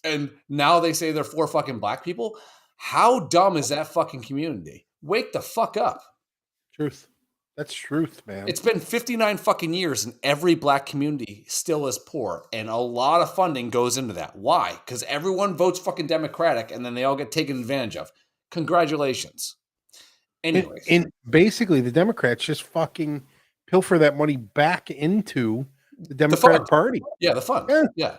And now they say they're for fucking black people. How dumb is that fucking community? Wake the fuck up. Truth. That's truth, man. It's been 59 fucking years and every black community still is poor. And a lot of funding goes into that. Why? Because everyone votes fucking Democratic and then they all get taken advantage of. Congratulations. Anyways. And basically, the Democrats just fucking pilfer that money back into the Democratic Party. Yeah, the fund. Yeah. Yeah.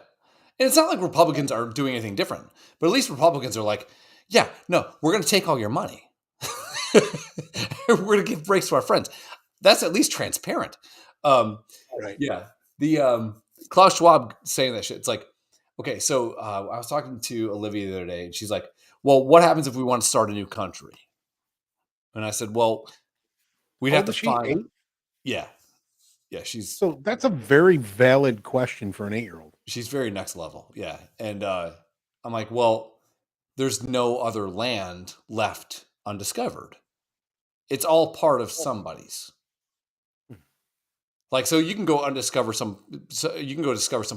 And it's not like Republicans are doing anything different. But at least Republicans are like, yeah, no, we're going to take all your money. We're going to give breaks to our friends. That's at least transparent. Right. Yeah. The Klaus Schwab saying that shit. It's like, okay, so I was talking to Olivia the other day, and she's like, well, what happens if we want to start a new country? And I said, well, we'd have to find. 8? Yeah. Yeah. She's So that's a very valid question for an 8-year-old. she's very next level. Yeah. And I'm like, well, there's no other land left undiscovered. It's all part of somebody's. Like, so you can go discover some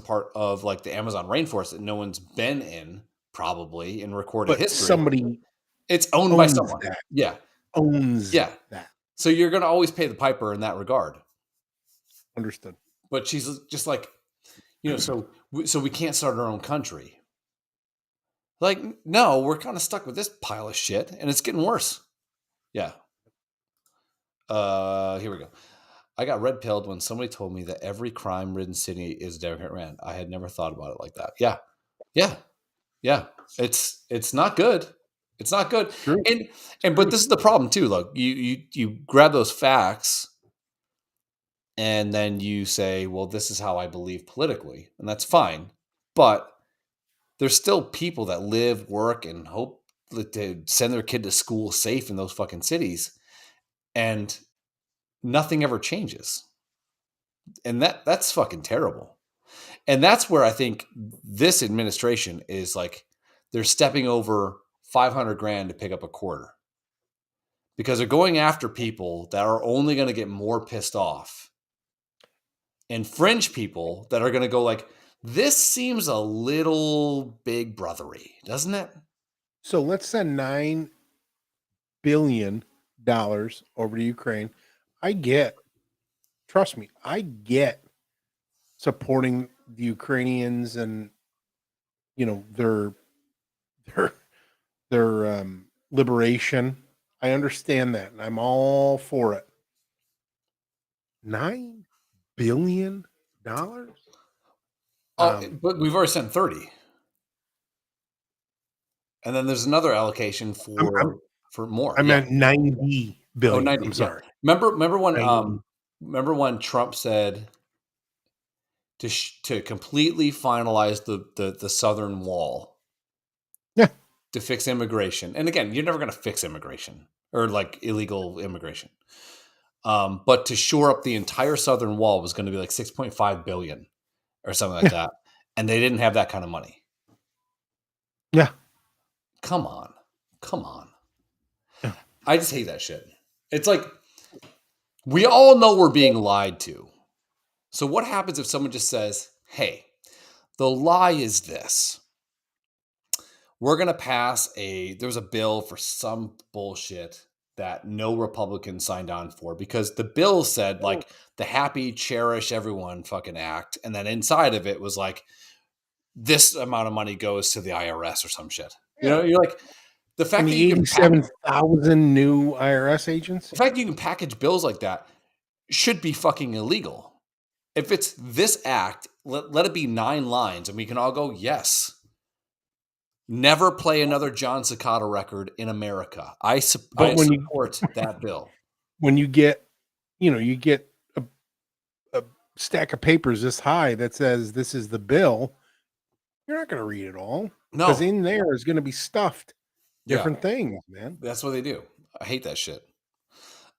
part of like the Amazon rainforest that no one's been in probably in recorded But history. somebody It's owned by owns someone. that. Yeah. Owns Yeah. that. So you're going to always pay the piper in that regard. Understood. But she's just like, so we can't start our own country. Like, no, we're kind of stuck with this pile of shit and it's getting worse. Yeah. Here we go. I got red pilled when somebody told me that every crime-ridden city is Democrat ran. I had never thought about it like that. Yeah. Yeah. Yeah. It's not good. It's not good. True. But this is the problem too. Look, you grab those facts and then you say, well, this is how I believe politically, and that's fine. But there's still people that live, work, and hope to send their kid to school safe in those fucking cities. And nothing ever changes. And that's fucking terrible. And that's where I think this administration is like, they're stepping over 500 grand to pick up a quarter. Because they're going after people that are only going to get more pissed off. And fringe people that are going to go like, this seems a little big brothery, doesn't it? So let's send $9 billion over to Ukraine. Trust me, I get supporting the Ukrainians and their liberation. I understand that, and I'm all for it. $9 billion? But we've already sent 30. And then there's another allocation for more. I meant 90 billion. 90, I'm sorry. Remember when Trump said to completely finalize the southern wall? Yeah. To fix immigration. And again, you're never going to fix immigration or like illegal immigration. But to shore up the entire southern wall was going to be like 6.5 billion or something like that. And they didn't have that kind of money. Yeah. Come on. Yeah. I just hate that shit. It's like, we all know we're being lied to. So what happens if someone just says, hey, the lie is this. we're going to pass there was a bill for some bullshit that no Republican signed on for, because the bill said like the Happy Cherish Everyone fucking act. And then inside of it was like, this amount of money goes to the IRS or some shit. You know, you're like, the And fact that the you can 87,000 new IRS agents. the fact that you can package bills like that should be fucking illegal. If it's this act, let it be 9 lines and we can all go, yes. Never play another John Cicada record in America. I support that bill. When you get, you get a stack of papers this high that says this is the bill, you're not going to read it all. No. Because in there is going to be stuffed different things, man. That's what they do. I hate that shit.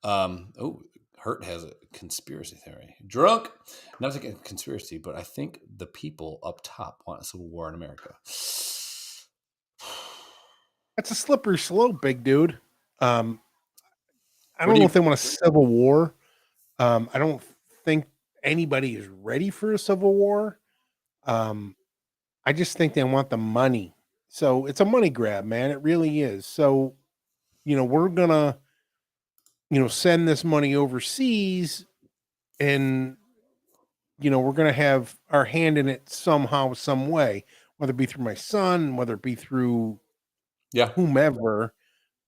Hurt has a conspiracy theory. Drunk. Not a conspiracy, but I think the people up top want a civil war in America. That's a slippery slope, big dude. I don't know if they want a civil war. I don't think anybody is ready for a civil war. I just think they want the money. So it's a money grab, man. It really is. So, we're going to, send this money overseas and, we're going to have our hand in it somehow, some way, whether it be through my son, whether it be through whomever,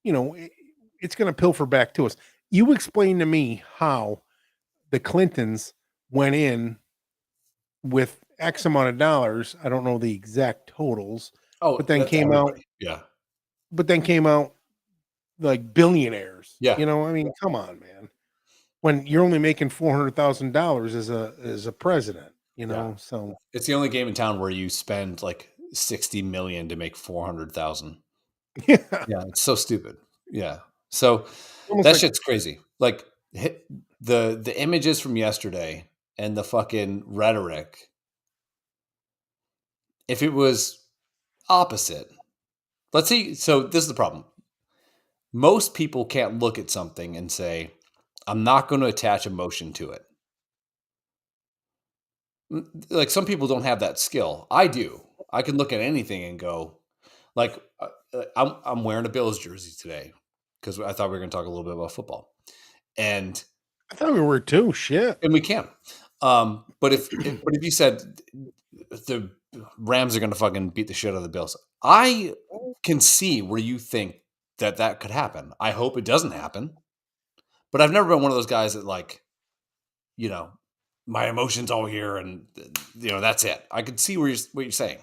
it's going to pilfer back to us. You explain to me how the Clintons went in with X amount of dollars. I don't know the exact totals. But then came out. Yeah. But then came out like billionaires. Yeah. I mean, come on, man. When you're only making $400,000 as a president, so it's the only game in town where you spend like 60 million to make 400,000. Yeah. Yeah. It's so stupid. Yeah. So that shit's crazy. Like the images from yesterday and the fucking rhetoric. If it was opposite, let's see. So this is the problem. Most people can't look at something and say, I'm not going to attach emotion to it. Like some people don't have that skill. I do. I can look at anything and go, like, I'm wearing a Bills jersey today because I thought we were going to talk a little bit about football. And I thought we were too. Shit. And we can. But if you said the Rams are going to fucking beat the shit out of the Bills, I can see where you think that could happen. I hope it doesn't happen. But I've never been one of those guys that like, my emotions all here and that's it. I could see what you're saying.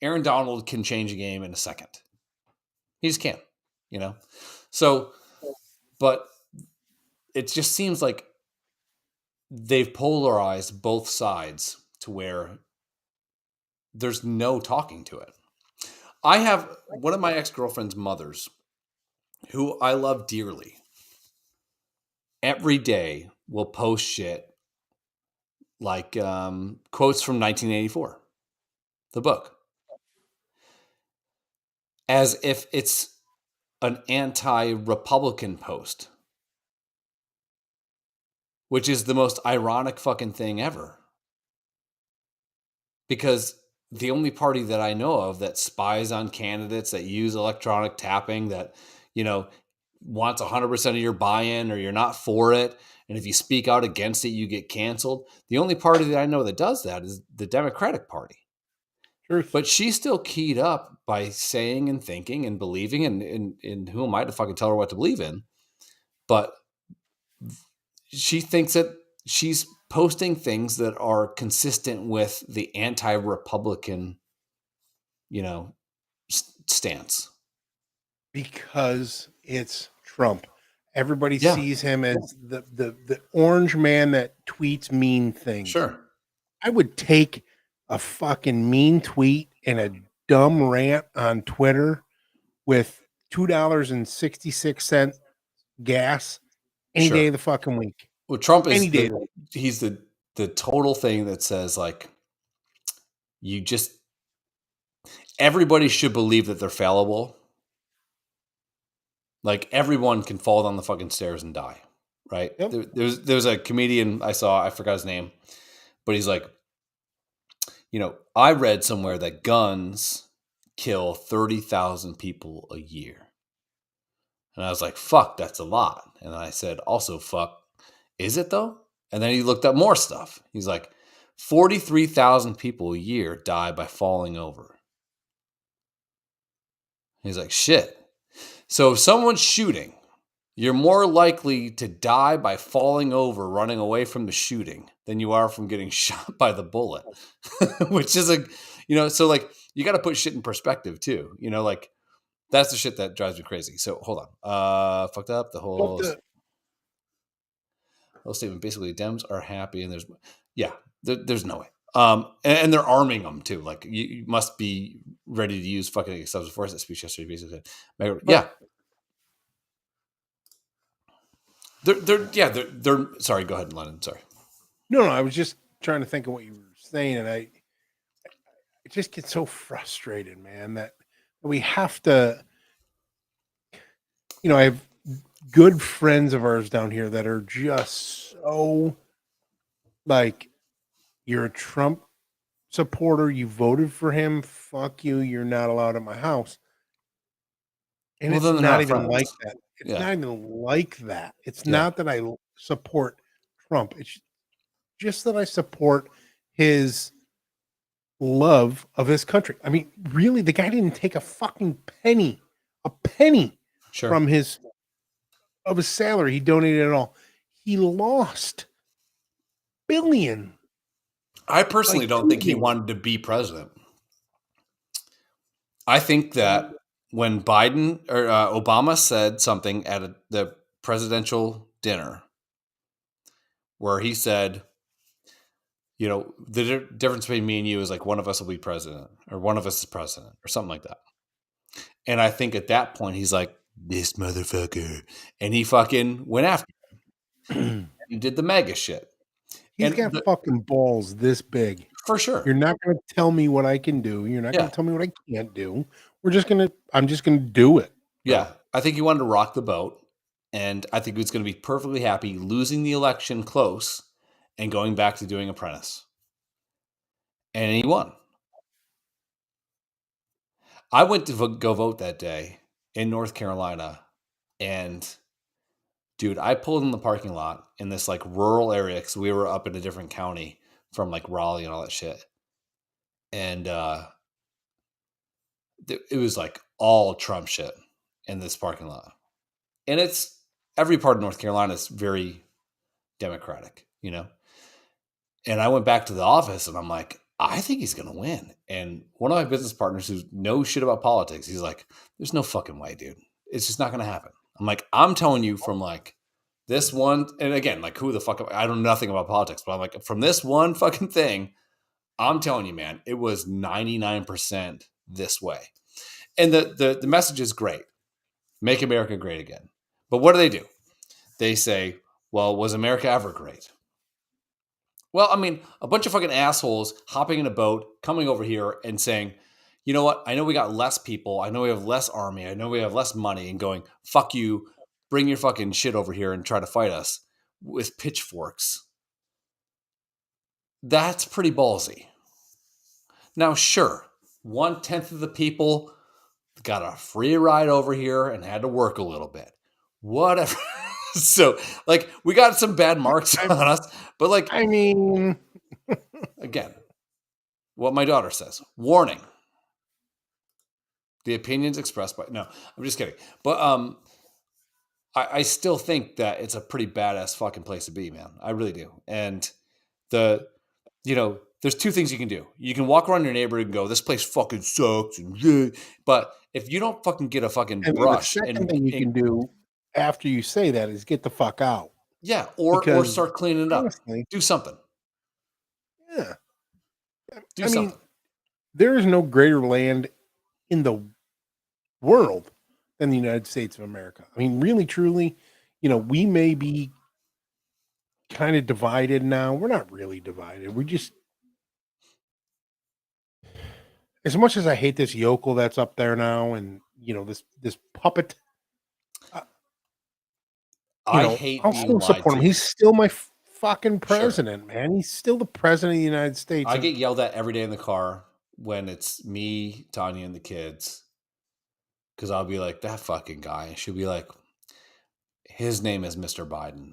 Aaron Donald can change a game in a second. He just can't, So, but it just seems like they've polarized both sides to where there's no talking to it. I have one of my ex-girlfriend's mothers who I love dearly. Every day will post shit like quotes from 1984, the book, as if it's an anti-Republican post, which is the most ironic fucking thing ever. Because the only party that I know of that spies on candidates, that use electronic tapping, that, wants 100% of your buy-in or you're not for it, and if you speak out against it, you get canceled. The only party that I know that does that is the Democratic Party. Truth. But she's still keyed up by saying and thinking and believing, and who am I to fucking tell her what to believe in? But she thinks that she's posting things that are consistent with the anti-Republican, stance. Because it's Trump. Everybody sees him as the orange man that tweets mean things. Sure. I would take a fucking mean tweet and a dumb rant on Twitter with $2.66 gas any day of the fucking week. Well, Trump is any day. He's the total thing that says like everybody should believe that they're fallible. Like everyone can fall down the fucking stairs and die, right? Yep. There's a comedian I saw, I forgot his name, but he's like, I read somewhere that guns kill 30,000 people a year. And I was like, fuck, that's a lot. And I said, also, fuck, is it though? And then he looked up more stuff. He's like, 43,000 people a year die by falling over. He's like, shit. So if someone's shooting, you're more likely to die by falling over, running away from the shooting, than you are from getting shot by the bullet. Which is so like, you got to put shit in perspective too. Like, that's the shit that drives me crazy. So hold on. Fucked up the whole statement. Basically, Dems are happy, and there's no way. And they're arming them too. Like, you must be ready to use fucking excessive force. That speech yesterday basically. Yeah. They're sorry. Go ahead, Lennon. Sorry. No, I was just trying to think of what you were saying, and I just get so frustrated, man, that we have to. I have good friends of ours down here that are just so like, you're a Trump supporter, you voted for him, fuck you, you're not allowed at my house. And it's not even like that. It's not even like that. It's not that I support Trump. It's just that I support his love of his country. I mean, really, the guy didn't take a fucking penny from his salary. He donated it all. He lost billion. I personally don't think he wanted to be president. I think that when Biden or Obama said something at the presidential dinner where he said, the difference between me and you is like one of us will be president or one of us is president or something like that. And I think at that point, he's like, this motherfucker. And he fucking went after him. He did the mega shit. He's got fucking balls this big. For sure. You're not going to tell me what I can do. You're not going to tell me what I can't do. I'm just going to do it. Yeah. I think he wanted to rock the boat. And I think he was going to be perfectly happy losing the election close and going back to doing Apprentice. And he won. I went to go vote that day in North Carolina. And dude, I pulled in the parking lot in this like rural area because we were up in a different county from like Raleigh and all that shit. And it was like all Trump shit in this parking lot. And it's every part of North Carolina is very Democratic, And I went back to the office and I'm like, I think he's going to win. And one of my business partners who knows shit about politics, he's like, there's no fucking way, dude. It's just not going to happen. I'm like, I'm telling you from like this one. And again, like who the fuck, I don't know nothing about politics, but I'm like, from this one fucking thing, I'm telling you, man, it was 99% this way. And the message is great. Make America great again. But what do? They say, well, was America ever great? Well, I mean, a bunch of fucking assholes hopping in a boat, coming over here and saying, you know what? I know we got less people. I know we have less army. I know we have less money, and going, fuck you, bring your fucking shit over here and try to fight us with pitchforks. That's pretty ballsy. Now, sure, 1/10 of the people got a free ride over here and had to work a little bit. Whatever. So, like, we got some bad marks on us, but like, I mean, again, what my daughter says, warning. The opinions expressed by, no, I'm just kidding. But I still think that it's a pretty badass fucking place to be, man. I really do. And there's two things you can do. You can walk around your neighborhood and go, this place fucking sucks. But if you don't fucking get a fucking brush. The second thing you can do after you say that is get the fuck out. Yeah. Or start cleaning it up. Honestly, do something. Yeah. Do something. Mean, there is no greater land in the world than the United States of America. I mean, really, truly, we may be kind of divided now. We're not really divided. We just, as much as I hate this yokel that's up there now, and this puppet, I'll still support him. He's still my fucking president, man. He's still the president of the United States. I get yelled at every day in the car when it's me, Tanya, and the kids, because I'll be like, that fucking guy. And she'll be like, his name is Mr. Biden.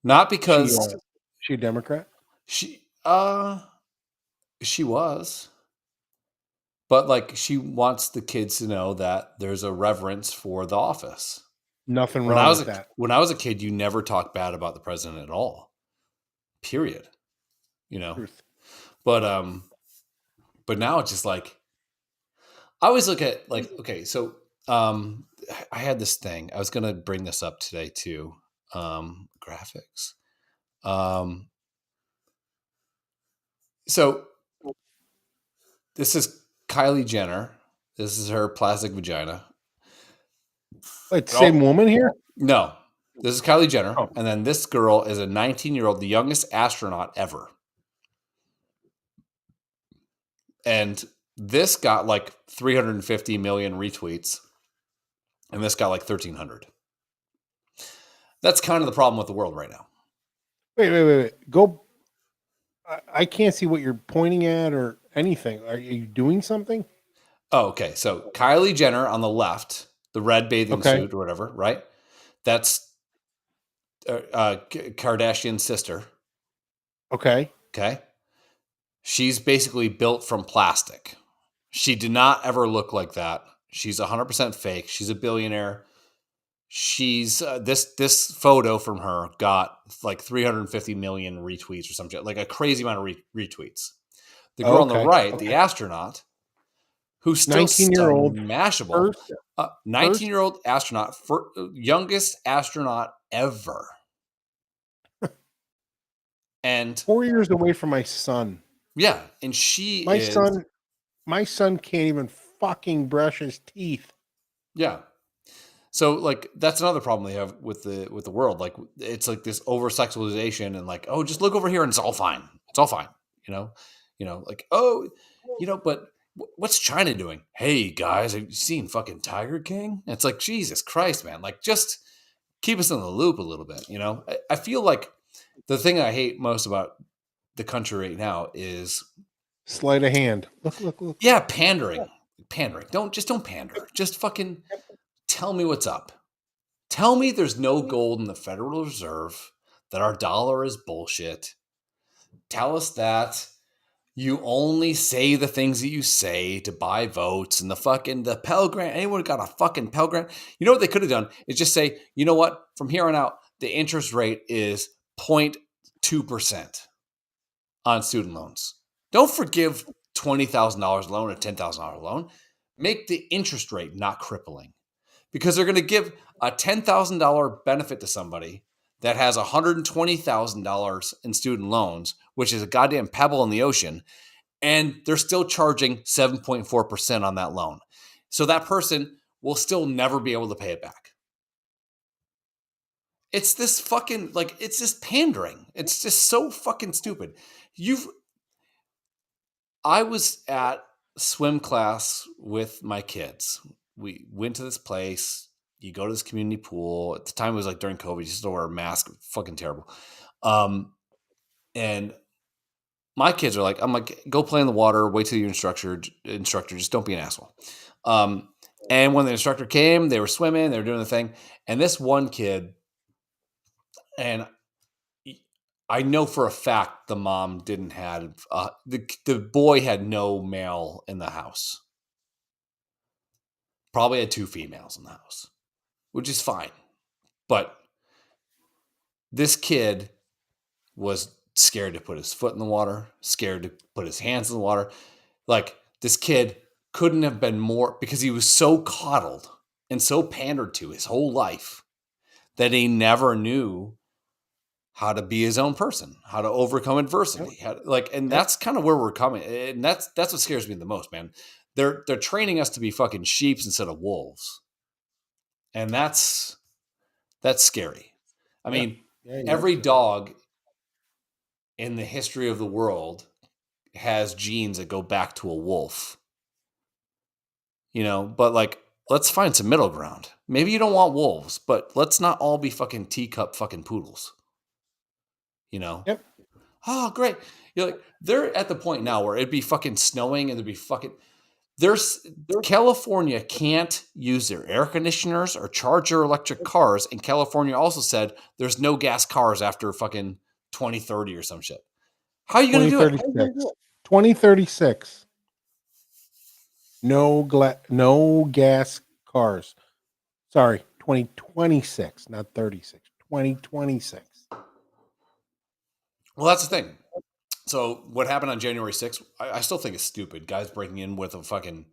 Not because She a Democrat? she was, but like she wants the kids to know that there's a reverence for the office. Nothing When wrong I was with that. when I was a kid, you never talked bad about the president at all. Period. You know. Truth. But now it's just like I always look at like, okay, so I had this thing. I was gonna bring this up today too. Graphics. So this is Kylie Jenner. This is her plastic vagina. Wait, same woman here? No, this is Kylie Jenner. Oh. And then this girl is a 19-year-old, the youngest astronaut ever. And this got like 350 million retweets. And this got like 1,300. That's kind of the problem with the world right now. Wait. Go. I can't see what you're pointing at or anything. Are you doing something? Oh, okay. So Kylie Jenner on the left, the red bathing suit or whatever, right? That's Kardashian's sister. Okay. Okay. She's basically built from plastic. She did not ever look like that. She's 100% fake. She's a billionaire. She's this photo from her got like 350 million retweets or something, like a crazy amount of retweets. The girl on the right, the astronaut, who's still 19-year-old smashable, 19-year-old astronaut, youngest astronaut ever, and 4 years away from my son. Yeah, and my son can't even fucking brush his teeth. Yeah. So like that's another problem they have with the world. Like it's like this over sexualization and like, oh, just look over here and it's all fine. It's all fine. You know, like, oh, but what's China doing? Hey guys, have you seen fucking Tiger King? And it's like, Jesus Christ, man. Like just keep us in the loop a little bit. I feel like the thing I hate most about the country right now is sleight of hand. Look. Yeah, pandering. Don't pander. Just fucking tell me what's up. Tell me there's no gold in the Federal Reserve, that our dollar is bullshit. Tell us that you only say the things that you say to buy votes and the Pell Grant. Anyone got a fucking Pell Grant? You know what they could have done is just say, you know what? From here on out, the interest rate is 0.2% on student loans. Don't forgive $20,000 loan or $10,000 loan. Make the interest rate not crippling. Because they're going to give a $10,000 benefit to somebody that has $120,000 in student loans, which is a goddamn pebble in the ocean, and they're still charging 7.4% on that loan. So that person will still never be able to pay it back. It's this fucking, like, it's just pandering. It's just so fucking stupid. I was at swim class with my kids. We went to this place. You go to this community pool. At the time, it was like during COVID. You still wear a mask. Fucking terrible. And my kids are like, I'm like, go play in the water. Wait till your instructor. Just don't be an asshole. And when the instructor came, they were swimming. They were doing the thing. And this one kid, and I know for a fact the mom didn't have the boy had no male in the house. Probably had 2 females in the house, which is fine. But this kid was scared to put his foot in the water, scared to put his hands in the water. Like this kid couldn't have been more, because he was so coddled and so pandered to his whole life that he never knew how to be his own person, how to overcome adversity. That's kind of where we're coming. And that's what scares me the most, man. They're training us to be fucking sheeps instead of wolves. And that's scary. I mean, every dog in the history of the world has genes that go back to a wolf. But like, let's find some middle ground. Maybe you don't want wolves, but let's not all be fucking teacup fucking poodles. Yep. Oh, great. You're like, they're at the point now where it'd be fucking snowing and there'd be fucking. California can't use their air conditioners or charge their electric cars. And California also said there's no gas cars after fucking 2030 or some shit. How are you going to do it? 2036. No gas cars. Sorry, 2026, not 36. 2026. Well, that's the thing. So what happened on January 6th, I still think it's stupid. Guys breaking in with a fucking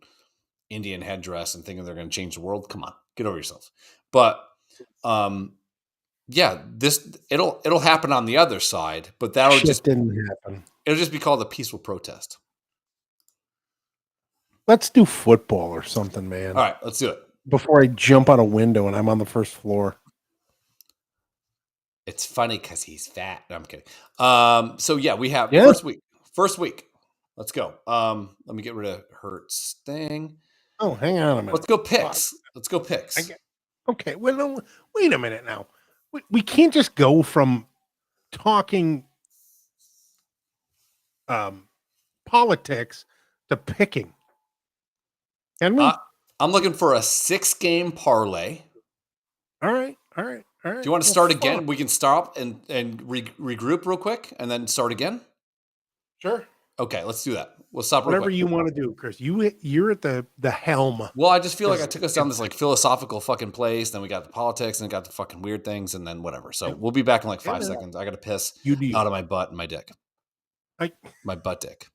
Indian headdress and thinking they're going to change the world. Come on, get over yourself. But yeah, it'll happen on the other side, but that'll Shit didn't happen. It'll just be called a peaceful protest. Let's do football or something, man. All right, let's do it. Before I jump out a window and I'm on the first floor. It's funny because he's fat. No, I'm kidding. So yeah, we have first week. Let's go. Let me get rid of Hurts thing. Oh, hang on a minute. Let's go picks. Let's go picks. Okay. Well, no, wait a minute now. We can't just go from talking politics to picking. Can we? I'm looking for a 6-game parlay. All right. Do you want to start again? We can stop and regroup real quick and then start again. Sure. Okay, let's do that. We'll stop. Whatever you want to do, Chris. You're at the helm. Well, I just feel like I took us down this like philosophical fucking place. Then we got the politics and got the fucking weird things, and then whatever. So we'll be back in like 5 seconds. I got to piss out of my butt and my dick. My butt dick.